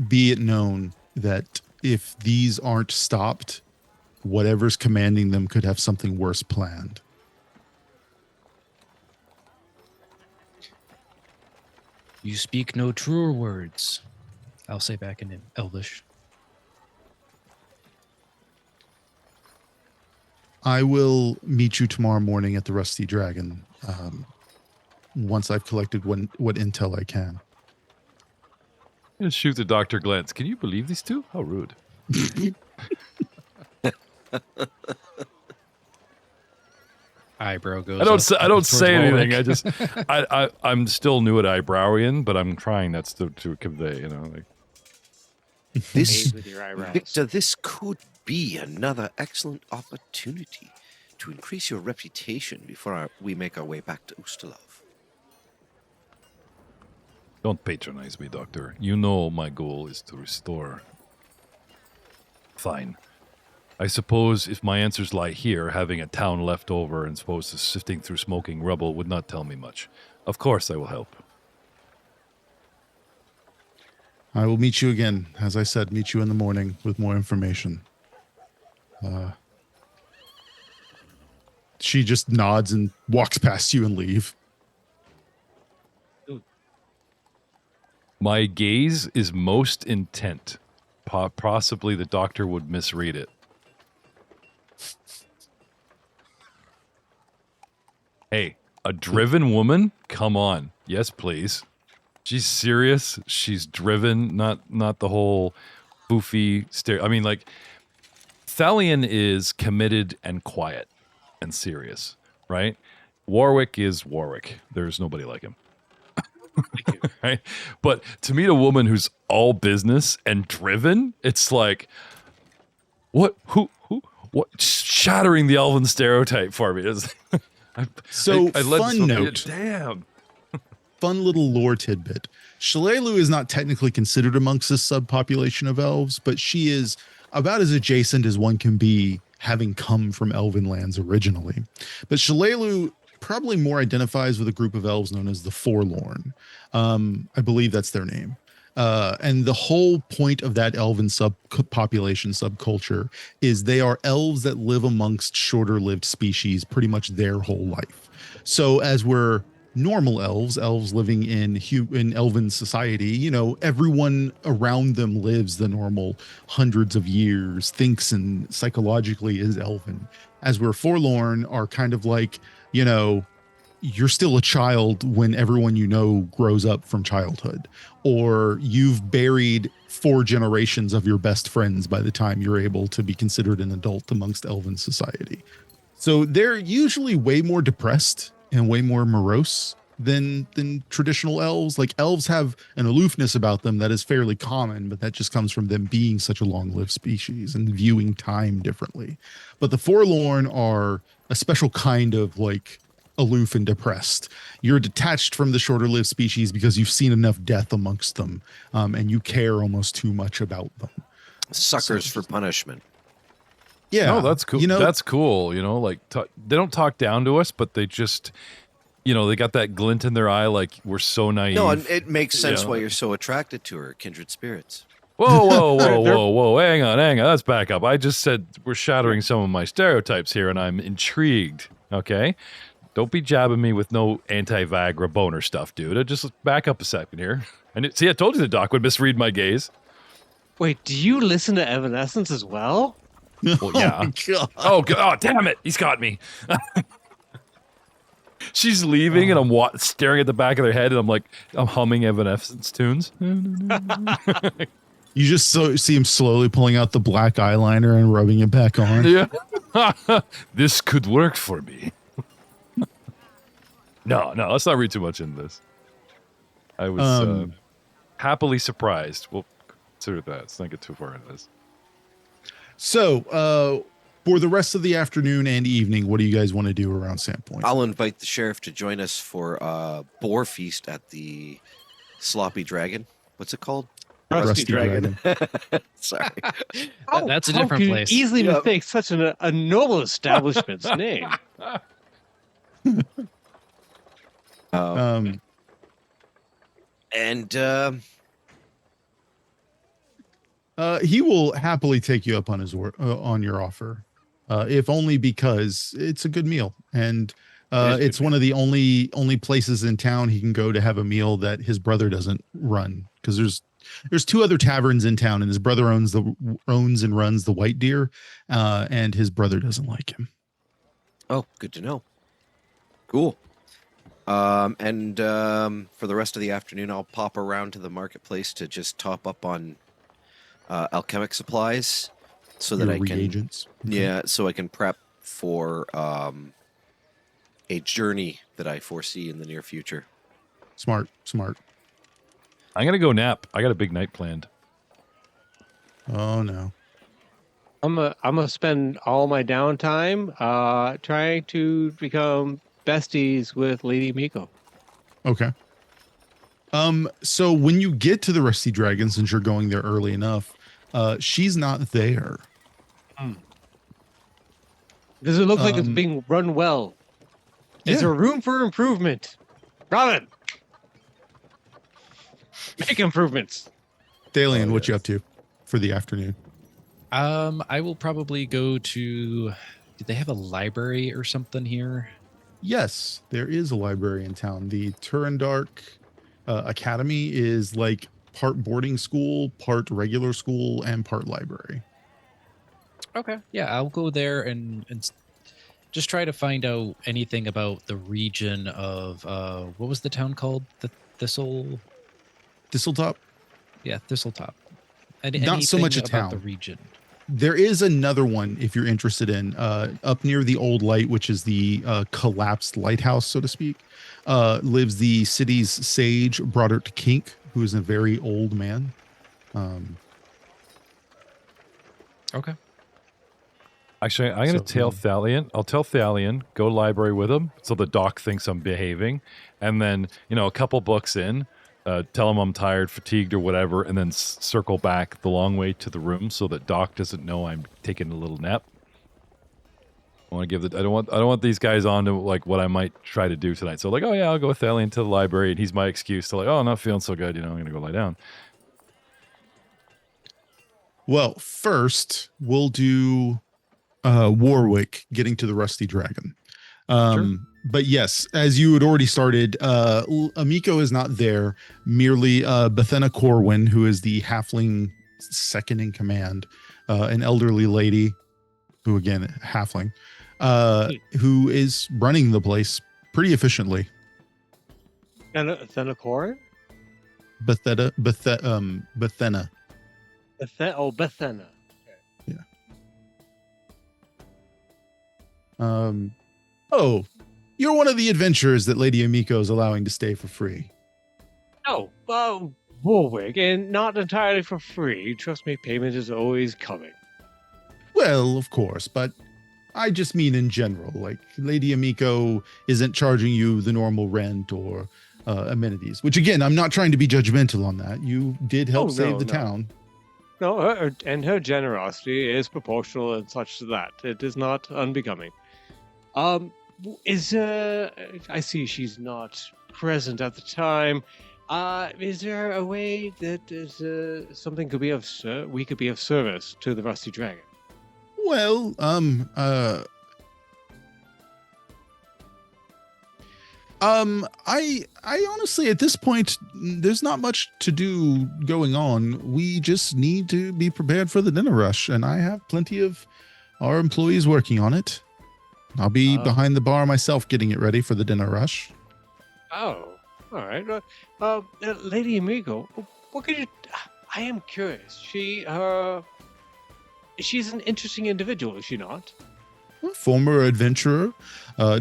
Be it known that if these aren't stopped, whatever's commanding them could have something worse planned. You speak no truer words, I'll say back in Elvish. I will meet you tomorrow morning at the Rusty Dragon once I've collected what intel I can. Just shoot the doctor glance. Can you believe these two? How rude. Eyebrow goes I don't up say, I don't towards say anything. Warwick. I just I'm still new at eyebrowian, but I'm trying that's to convey, like This, Aid with your eyebrows. Victor, this could be another excellent opportunity to increase your reputation before we make our way back to Ustalov. don't patronize me, Doctor. You know my goal is to restore. Fine. I suppose if my answers lie here, having a town left over and supposed to sifting through smoking rubble would not tell me much. Of course I will help. I will meet you again. As I said, meet you in the morning with more information. She just nods and walks past you and leave. My gaze is most intent. Possibly the doctor would misread it. Hey, a driven woman? Come on. Yes, please. She's serious. She's driven, not the whole boofy I mean, Thalion is committed and quiet and serious, right? Warwick is Warwick. There's nobody like him. Right? But to meet a woman who's all business and driven, it's like, what shattering the elven stereotype for me is. Fun note. Damn. Fun little lore tidbit. Shalelu is not technically considered amongst this subpopulation of elves, but she is about as adjacent as one can be, having come from elven lands originally. But Shalelu probably more identifies with a group of elves known as the Forlorn. I believe that's their name. And the whole point of that elven subpopulation, subculture, is they are elves that live amongst shorter-lived species pretty much their whole life. So as we're normal elves living in elven society, everyone around them lives the normal hundreds of years, thinks and psychologically is elven. As we're forlorn are kind of like, you're still a child when everyone grows up from childhood, or you've buried 4 generations of your best friends by the time you're able to be considered an adult amongst elven society. So they're usually way more depressed and way more morose than traditional elves. Like, elves have an aloofness about them that is fairly common, but that just comes from them being such a long-lived species and viewing time differently. But the forlorn are a special kind of aloof and depressed. You're detached from the shorter-lived species because you've seen enough death amongst them, and you care almost too much about them. Suckers for punishment. Yeah. No, that's cool. That's cool. They don't talk down to us, but they just, they got that glint in their eye, like we're so naive. No, and it makes sense why you're so attracted to her, kindred spirits. Whoa. Hang on. Let's back up. I just said we're shattering some of my stereotypes here, and I'm intrigued. Okay? Don't be jabbing me with no anti-Viagra boner stuff, dude. Just back up a second here. And I told you the doc would misread my gaze. Wait, do you listen to Evanescence as well? Well, yeah. Oh, God. Oh, damn it. He's got me. She's leaving and I'm staring at the back of their head and I'm humming Evanescence tunes. You just see him slowly pulling out the black eyeliner and rubbing it back on. Yeah. This could work for me. No, let's not read too much into this. I was happily surprised. We'll consider that. Let's not get too far into this. So, for the rest of the afternoon and evening, what do you guys want to do around Sandpoint? I'll invite the sheriff to join us for a boar feast at the Sloppy Dragon. What's it called? Rusty Dragon. Sorry. That's a different How place. could you easily mistake such a noble establishment's name? He will happily take you up on on your offer, if only because it's a good meal, and it's one of the only places in town he can go to have a meal that his brother doesn't run, because there's two other taverns in town, and his brother owns and runs the White Deer, and his brother doesn't like him. Oh, good to know. Cool. For the rest of the afternoon, I'll pop around to the marketplace to just top up on alchemic supplies so that I can reagents. Yeah, so I can prep for a journey that I foresee in the near future. Smart. I'm going to go nap. I got a big night planned. Oh no. I'm gonna spend all my downtime trying to become besties with Lady Miko. Okay. So when you get to the Rusty Dragon, since you're going there early enough, she's not there. Does it look like it's being run well? Is there room for improvement? Robin, make improvements. Thalian, what you up to for the afternoon? I will probably go to. Do they have a library or something here? Yes, there is a library in town. The Turandark Academy is like part boarding school, part regular school, and part library. Okay. Yeah, I'll go there and just try to find out anything about the region of what was the town called? The Thistletop? Yeah, Thistletop. Not so much a about town. The region. There is another one if you're interested in up near the Old Light, which is the collapsed lighthouse, so to speak. Lives the city's sage, Broderick Kink, who is a very old man. Okay. Actually, I'm going to tell Thalian. I'll tell Thalian, go library with him so the doc thinks I'm behaving. And then, a couple books in, tell him I'm tired, fatigued, or whatever, and then circle back the long way to the room so that Doc doesn't know I'm taking a little nap. I want to give I don't want these guys on to like what I might try to do tonight. So oh yeah, I'll go with Thalian to the library, and he's my excuse to I'm not feeling so good, I'm going to go lie down. Well, first we'll do Warwick getting to the Rusty Dragon. Sure. But yes, as you had already started, Amiko is not there. Merely Bethena Corwin, who is the halfling second in command, an elderly lady, who again, halfling, who is running the place pretty efficiently. Bethena Corin? Bethena. Bethena. Yeah. Oh, you're one of the adventurers that Lady Amiko is allowing to stay for free. Oh, Warwick, and not entirely for free. Trust me, payment is always coming. Well, of course, but I just mean in general. Like, Lady Amiko isn't charging you the normal rent or amenities, which again, I'm not trying to be judgmental on that. You did help save the town. No, her generosity is proportional and such to that. It is not unbecoming. I see she's not present at the time. Is there a way that something could be we could be of service to the Rusty Dragon? Well, I honestly, at this point, there's not much to do going on. We just need to be prepared for the dinner rush, and I have plenty of our employees working on it. I'll be behind the bar myself getting it ready for the dinner rush. Oh, all right. Lady Amigo, what could you? I am curious. She's an interesting individual, is she not? A former adventurer,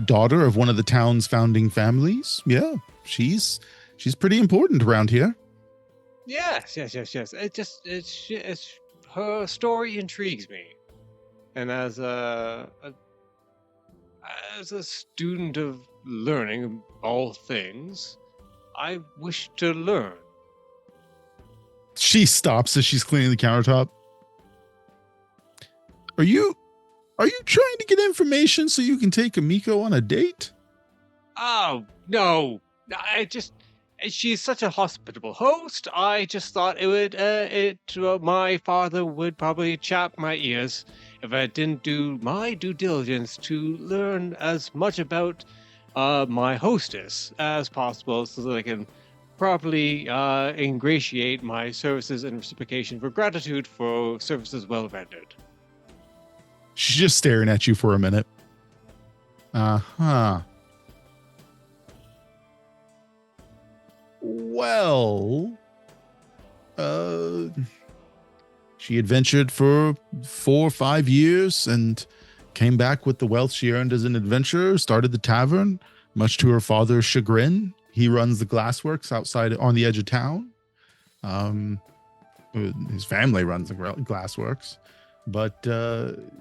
daughter of one of the town's founding families. Yeah, she's pretty important around here. Yes. Her story intrigues me, and as a student of learning all things, I wish to learn. She stops as she's cleaning the countertop. Are you trying to get information so you can take Amiko on a date? Oh, no. She's such a hospitable host. I just thought my father would probably chap my ears if I didn't do my due diligence to learn as much about my hostess as possible so that I can properly ingratiate my services in reciprocation for gratitude for services well rendered. She's just staring at you for a minute. Uh-huh. Well, she adventured for 4 or 5 years and came back with the wealth she earned as an adventurer, started the tavern, much to her father's chagrin. He runs the glassworks outside on the edge of town. His family runs the glassworks. But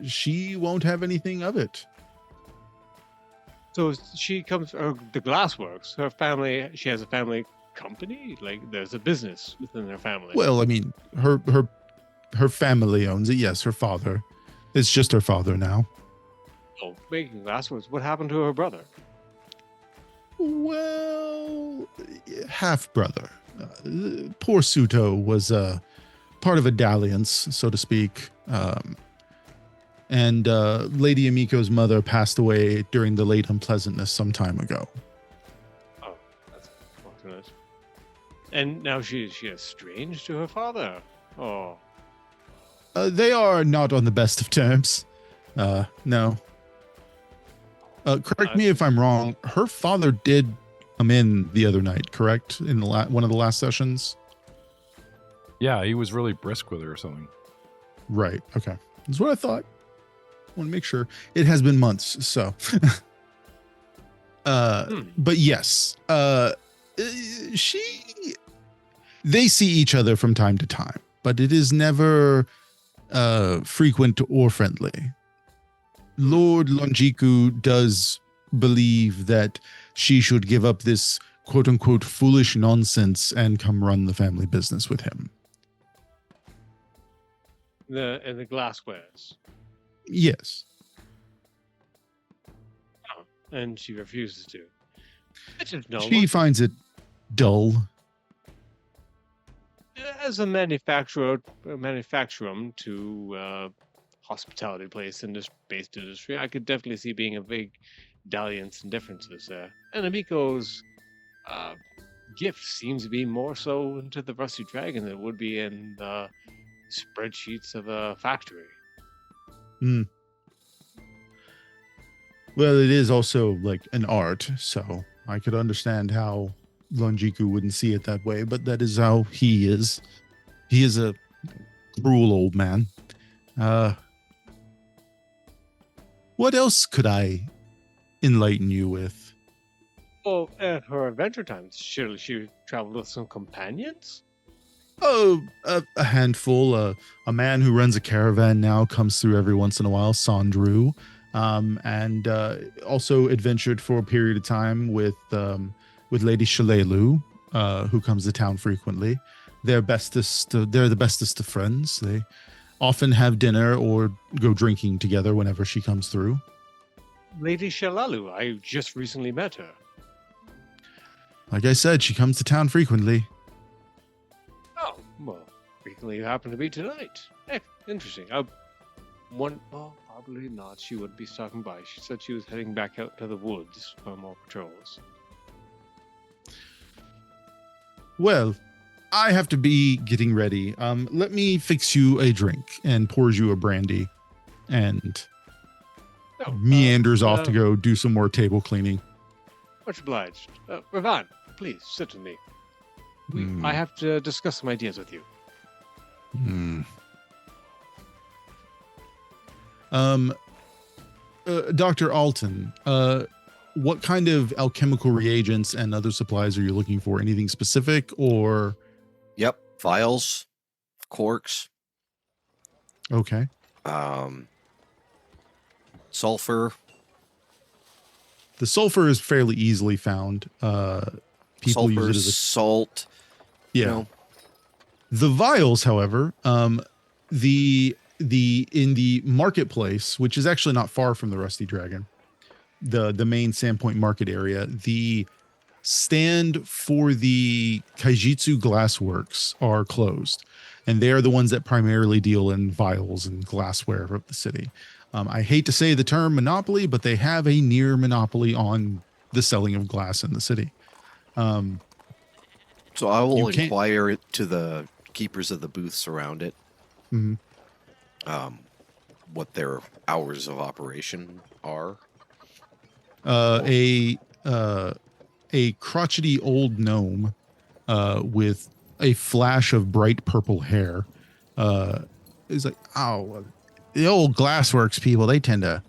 she won't have anything of it. So she comes, the glassworks, her family, she has a family company? Like there's a business within their family? Well, I mean, her family owns it. Yes, her father. It's just her father now. Oh, making glassworks. What happened to her brother? Well, half brother. Poor Suto was part of a dalliance, so to speak. And Lady Amiko's mother passed away during the late unpleasantness some time ago. Oh, that's unfortunate. And now she is estranged to her father. Oh. They are not on the best of terms. No. Correct me if I'm wrong. Her father did come in the other night, correct? In the one of the last sessions? Yeah, he was really brisk with her or something. Right. Okay. That's what I thought. I want to make sure. It has been months, so. But yes, they see each other from time to time, but it is never frequent or friendly. Lord Longiku does believe that she should give up this quote unquote foolish nonsense and come run the family business with him. The glasswares. Yes. Oh, and she refuses to. She finds it dull. As a manufacturer to hospitality place in this based industry, I could definitely see being a big dalliance and differences there. And Amiko's gift seems to be more so into the Rusty Dragon than it would be in the spreadsheets of a factory. Well, it is also like an art, so I could understand how Longiku wouldn't see it that way, but that is how he is. He is a cruel old man. What else could I enlighten you with? Well, at her adventure times, surely she traveled with some companions? Oh, a handful. A man who runs a caravan now comes through every once in a while, Sandru, and also adventured for a period of time with Lady Shalelu, who comes to town frequently. They're the bestest of friends. They often have dinner or go drinking together whenever she comes through. Lady Shalalu, I just recently met her. Like I said, she comes to town frequently. Oh, well, frequently you happen to be tonight. Interesting. Probably not. She wouldn't be stopping by. She said she was heading back out to the woods for more patrols. Well, I have to be getting ready. Let me fix you a drink, and pours you a brandy and Oh, meanders off to go do some more table cleaning. Much obliged. Ravan, please sit with me. Hmm. I have to discuss some ideas with you. Dr. Alton, what kind of alchemical reagents and other supplies are you looking for? Anything specific or? Yep. Vials, corks, Okay. sulfur. The sulfur is fairly easily found. People Sulfur, use it as a salt. yeah. You know, The vials, however, the in the marketplace, which is actually not far from the Rusty Dragon, the main Sandpoint market area, the stand for the Kaijitsu Glassworks are closed, and they are the ones that primarily deal in vials and glassware of the city. I hate to say the term monopoly, but they have a near monopoly on the selling of glass in the city. so I will You can't- inquire it to the keepers of the booths around it. Mhm. What their hours of operation are. A crotchety old gnome with a flash of bright purple hair is like, oh, the old glassworks people, they tend to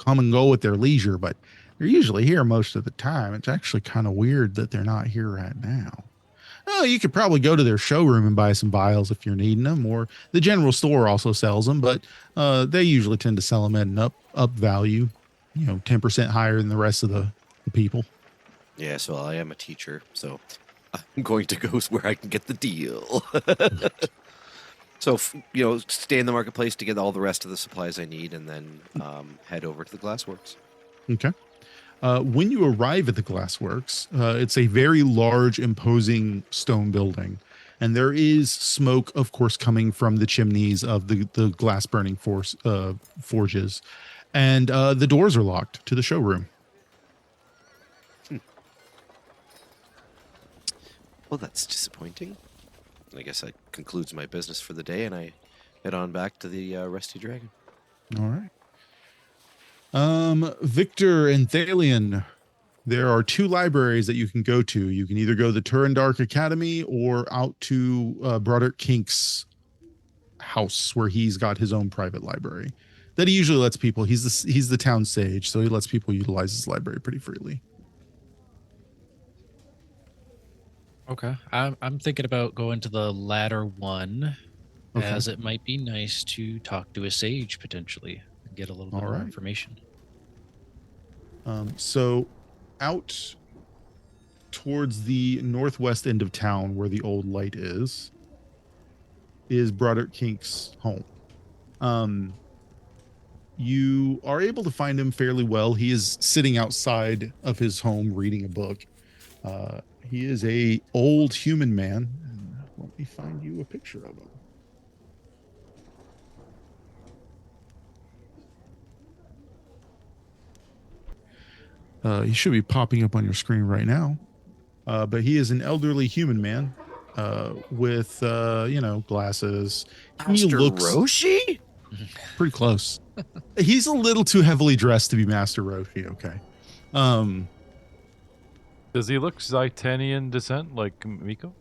come and go with their leisure, but they're usually here most of the time. It's actually kind of weird that they're not here right now. Oh, you could probably go to their showroom and buy some vials if you're needing them, or the general store also sells them, but they usually tend to sell them at an up value, 10% higher than the rest of the people. Yeah, so I am a teacher, so I'm going to go where I can get the deal. So, stay in the marketplace to get all the rest of the supplies I need, and then head over to the glassworks. Okay. When you arrive at the glassworks, it's a very large, imposing stone building, and there is smoke, of course, coming from the chimneys of the glass burning forges, and the doors are locked to the showroom. Well, that's disappointing. I guess that concludes my business for the day, and I head on back to the Rusty Dragon. All right. Victor and Thalion, there are two libraries that you can go to. You can either go to the Turin Dark Academy or out to Broderick Kink's house, where he's got his own private library that he usually lets people. He's the town sage, so he lets people utilize his library pretty freely. Okay. I'm thinking about going to the latter one, Okay. as it might be nice to talk to a sage potentially and get a little bit All more right. information. So out towards the northwest end of town, where the old light is Broderick Kink's home. You are able to find him fairly well. He is sitting outside of his home reading a book. He is a old human man. Let me find you a picture of him. He should be popping up on your screen right now. But he is an elderly human man with, glasses. He Master looks Roshi? pretty close. He's a little too heavily dressed to be Master Roshi. Okay. Does he look Zaitanian descent like Miko?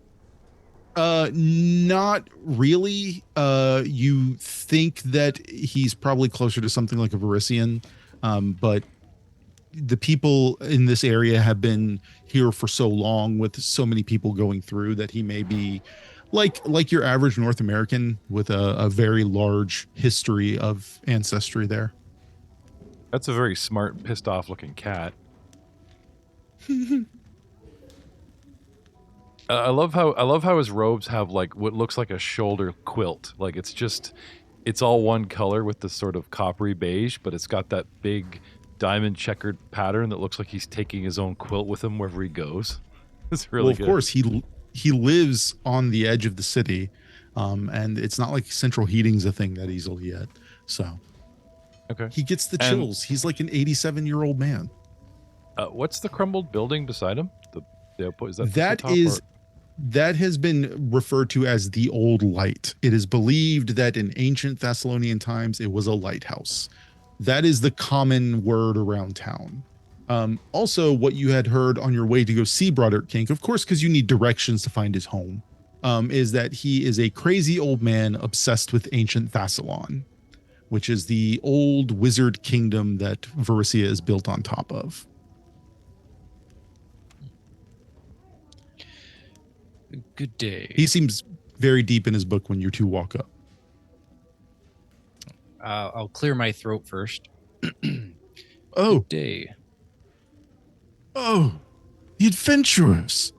Not really. You think that he's probably closer to something like a Varisian, but the people in this area have been here for so long, with so many people going through, that he may be like your average North American with a very large history of ancestry there. That's a very smart, pissed off looking cat. I love how his robes have like what looks like a shoulder quilt. Like it's all one color with this sort of coppery beige, but it's got that big diamond checkered pattern that looks like he's taking his own quilt with him wherever he goes. It's really good. Of course, he lives on the edge of the city, and it's not like central heating's a thing that easily yet. So Okay. he gets the And- chills. He's like an 87-year-old man. What's the crumbled building beside him? Yeah, is that That Thistletop is or- that has been referred to as the Old Light. It is believed that in ancient Thessalonian times it was a lighthouse. That is the common word around town. Also, what you had heard on your way to go see Broderick King, of course, because you need directions to find his home, is that he is a crazy old man obsessed with ancient Thassalon, which is the old wizard kingdom that Varisia is built on top of. Good day. He seems very deep in his book when you two walk up. I'll clear my throat first. Oh, Good day. oh, the adventurers.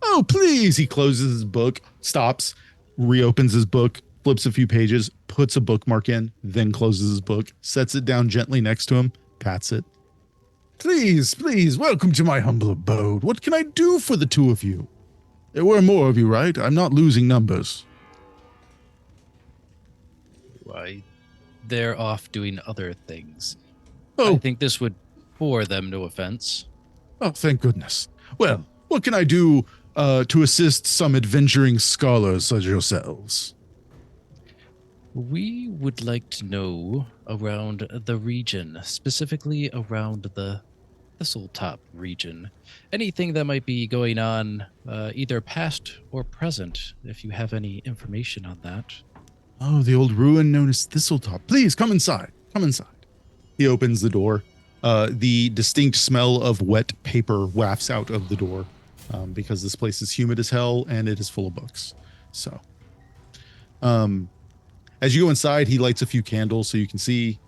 Oh, please. He closes his book, stops, reopens his book, flips a few pages, puts a bookmark in, then closes his book, sets it down gently next to him, pats it. Please, please, welcome to my humble abode. What can I do for the two of you? There were more of you, right? I'm not losing numbers. Why, they're off doing other things. Oh, I think this would bore them, no offense. oh, thank goodness. Well, what can I do to assist some adventuring scholars such as yourselves? We would like to know around the region, specifically around the Thistletop region. Anything that might be going on, either past or present, if you have any information on that. Oh, the old ruin known as Thistletop. Please come inside. Come inside. He opens the door. The distinct smell of wet paper wafts out of the door because this place is humid as hell and it is full of books. So, as you go inside, he lights a few candles so you can see,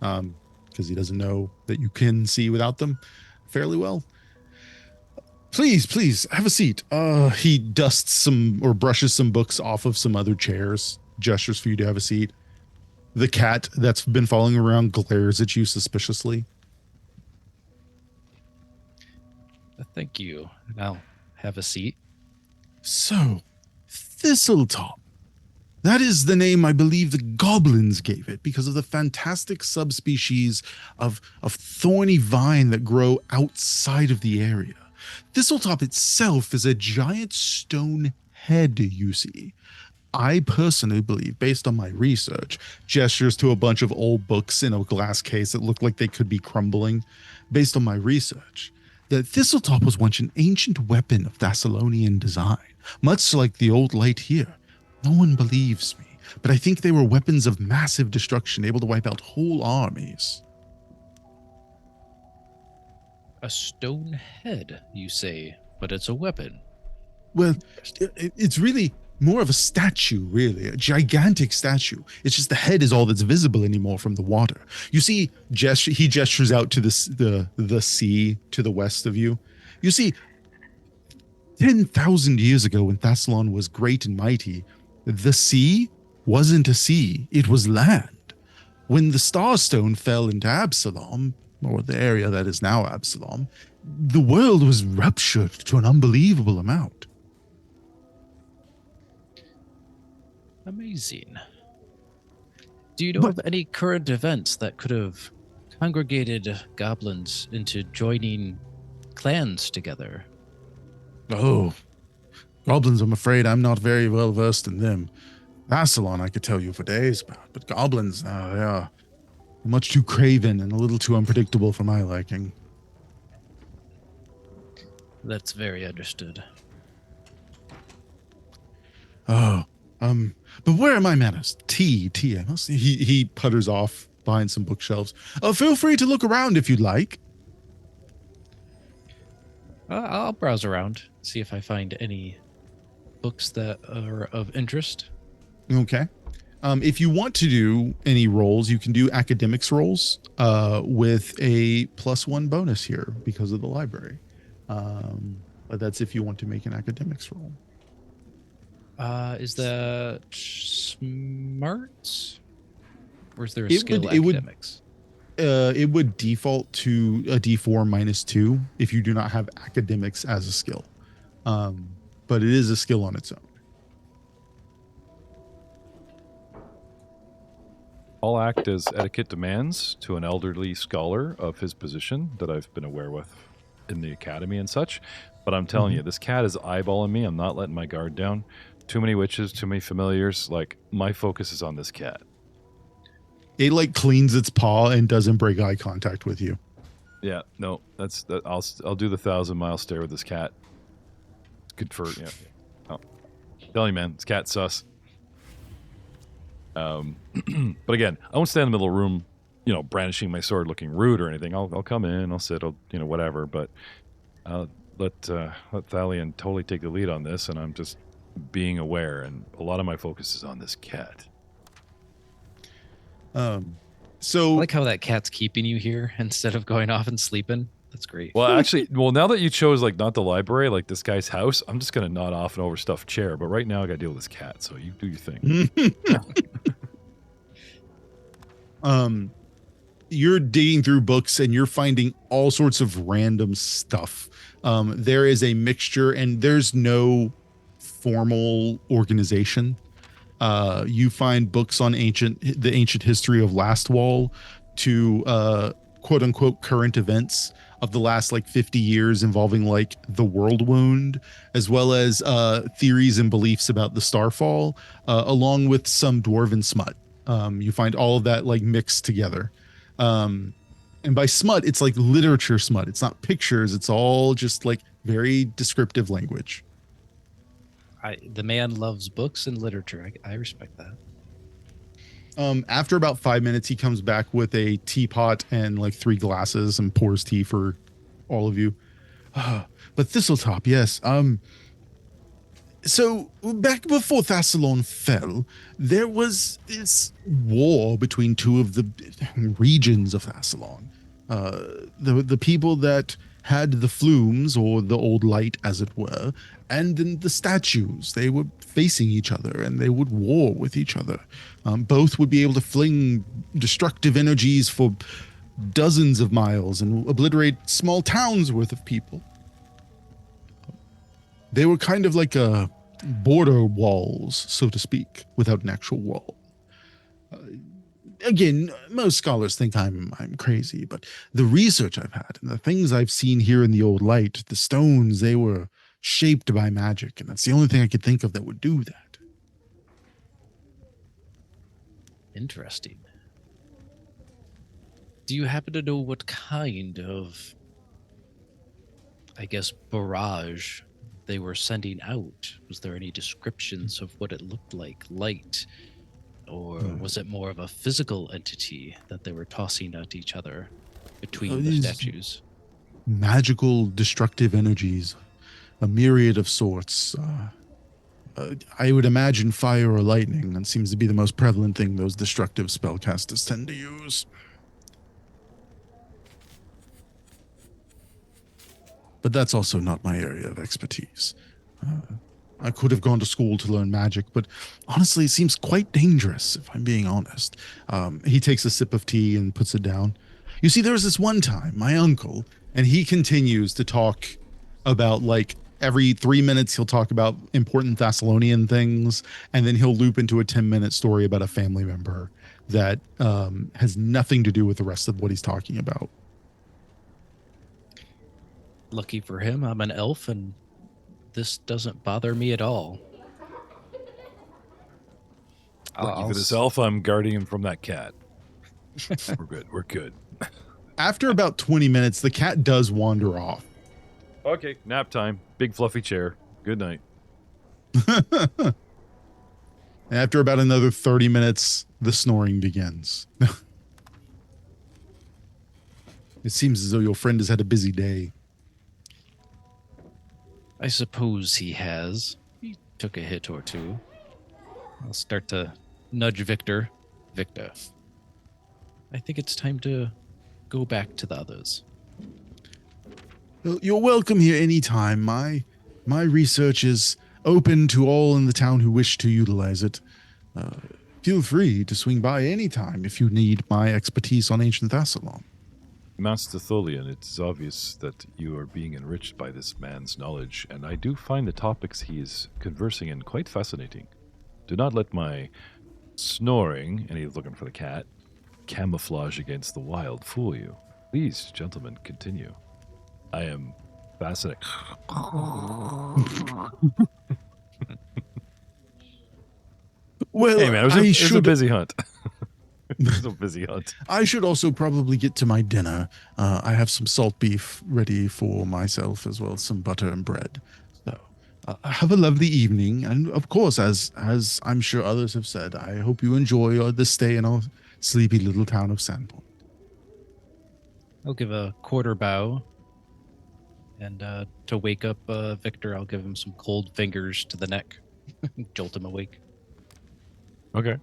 because he doesn't know that you can see without them fairly well. Please, please have a seat. He dusts some or brushes some books off of some other chairs, gestures for you to have a seat. The cat that's been following around glares at you suspiciously. Thank you. And I'll have a seat. So, Thistletop. That is the name I believe the goblins gave it because of the fantastic subspecies of thorny vine that grow outside of the area. Thistletop itself is a giant stone head, you see. I personally believe, based on my research, gestures to a bunch of old books in a glass case that look like they could be crumbling, based on my research, that Thistletop was once an ancient weapon of Thessalonian design, much like the old light here. No one believes me, but I think they were weapons of massive destruction, able to wipe out whole armies. A stone head, you say, but it's a weapon. Well, it's really more of a statue, really, a gigantic statue. It's just the head is all that's visible anymore from the water. You see, he gestures out to the sea to the west of you. You see, 10,000 years ago when Thassalon was great and mighty, the sea wasn't a sea, it was land. When the Starstone fell into Absalom, or the area that is now Absalom, the world was ruptured to an unbelievable amount. Amazing. Do you know of any current events that could have congregated goblins into joining clans together? Oh, goblins, I'm afraid I'm not very well versed in them. Absalom I could tell you for days about, but goblins, they are much too craven and a little too unpredictable for my liking. That's very understood. Oh, but where are my manners? Tea, I must. He putters off behind some bookshelves. Feel free to look around if you'd like. I'll browse around, see if I find any books that are of interest. Okay. If you want to do any rolls, you can do academics rolls with a +1 bonus here because of the library. But that's if you want to make an academics roll. Is that smarts? Or is there a skill academics? It would default to a D4 -2 if you do not have academics as a skill. But it is a skill on its own. I'll act as etiquette demands to an elderly scholar of his position that I've been aware with. in the academy and such. But I'm telling you, this cat is eyeballing me. I'm not letting my guard down. Too many witches, too many familiars. Like, my focus is on this cat. It like cleans its paw and doesn't break eye contact with you. Yeah, no, that's that. I'll do the 1,000-mile stare with this cat. It's good for Oh, telling you, man, this cat's sus. But again, I won't stand in the middle of the room, brandishing my sword, looking rude or anything. I'll come in, I'll sit, whatever. But let Thalion totally take the lead on this, and I'm just being aware. And a lot of my focus is on this cat. So I like how that cat's keeping you here instead of going off and sleeping. That's great. Well, actually, now that you chose like not the library, like this guy's house, I'm just gonna nod off an overstuffed chair. But right now, I gotta deal with this cat. So you do your thing. You're digging through books and you're finding all sorts of random stuff. There is a mixture, and there's no formal organization. You find books on the ancient history of Lastwall to quote unquote current events of the last like 50 years involving like the world wound, as well as theories and beliefs about the Starfall, along with some dwarven smut. You find all of that like mixed together. And by smut, it's like literature smut. It's not pictures. It's all just like very descriptive language. The man loves books and literature. I respect that. After about 5 minutes, he comes back with a teapot and like 3 glasses and pours tea for all of you. But Thistletop, yes. So back before Thassalon fell, there was this war between 2 of the regions of Thassalon. The people that had the flumes, or the old light as it were, and then the statues. They were facing each other and they would war with each other. Both would be able to fling destructive energies for dozens of miles and obliterate small towns worth of people. They were kind of like border walls, so to speak, without an actual wall. Again, most scholars think I'm crazy, but the research I've had and the things I've seen here in the old light, the stones, they were shaped by magic, and that's the only thing I could think of that would do that. Interesting. Do you happen to know what kind of, I guess, barrage they were sending out? Was there any descriptions of what it looked like? Light? Or was it more of a physical entity that they were tossing at each other between the statues? Magical, destructive energies, a myriad of sorts. I would imagine fire or lightning. That seems to be the most prevalent thing those destructive spellcasters tend to use. But that's also not my area of expertise. I could have gone to school to learn magic, but honestly, it seems quite dangerous, if I'm being honest. He takes a sip of tea and puts it down. You see, there was this one time, my uncle, and he continues to talk about, like, every 3 minutes he'll talk about important Thessalonian things, and then he'll loop into a 10-minute story about a family member that has nothing to do with the rest of what he's talking about. Lucky for him, I'm an elf, and this doesn't bother me at all. Lucky for this elf, I'm guarding him from that cat. We're good. After about 20 minutes, the cat does wander off. Okay, nap time. Big fluffy chair. Good night. After about another 30 minutes, the snoring begins. It seems as though your friend has had a busy day. I suppose he has. He took a hit or two. I'll start to nudge Victor. Victor, I think it's time to go back to the others. Well, you're welcome here anytime. My research is open to all in the town who wish to utilize it. Feel free to swing by anytime if you need my expertise on ancient Thassalon. Master Tholian, it's obvious that you are being enriched by this man's knowledge, and I do find the topics he is conversing in quite fascinating. Do not let my snoring, and he's looking for the cat, camouflage against the wild fool you. Please, gentlemen, continue. I am fascinated. Well, Hey man, it was a busy hunt. It was a busy hunt. I should also probably get to my dinner. I have some salt beef ready for myself as well as some butter and bread. So have a lovely evening. And of course, as I'm sure others have said, I hope you enjoy this stay in our sleepy little town of Sandpoint. I'll give a quarter bow. And to wake up Victor, I'll give him some cold fingers to the neck. Jolt him awake. Okay.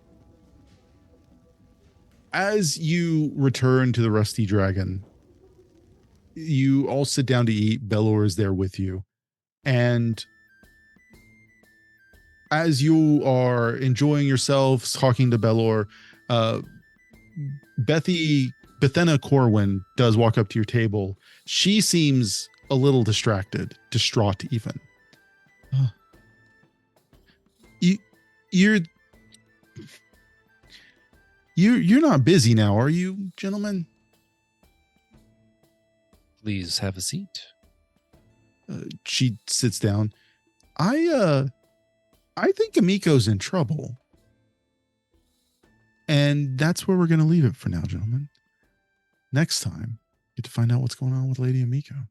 As you return to the Rusty Dragon, you all sit down to eat. Belor is there with you. And as you are enjoying yourselves, talking to Belor, Bethena Corwin does walk up to your table. She seems a little distracted, distraught even. You're not busy now, are you, gentlemen? Please have a seat. She sits down. I think Amiko's in trouble. And that's where we're going to leave it for now, gentlemen. Next time, get to find out what's going on with Lady Amiko.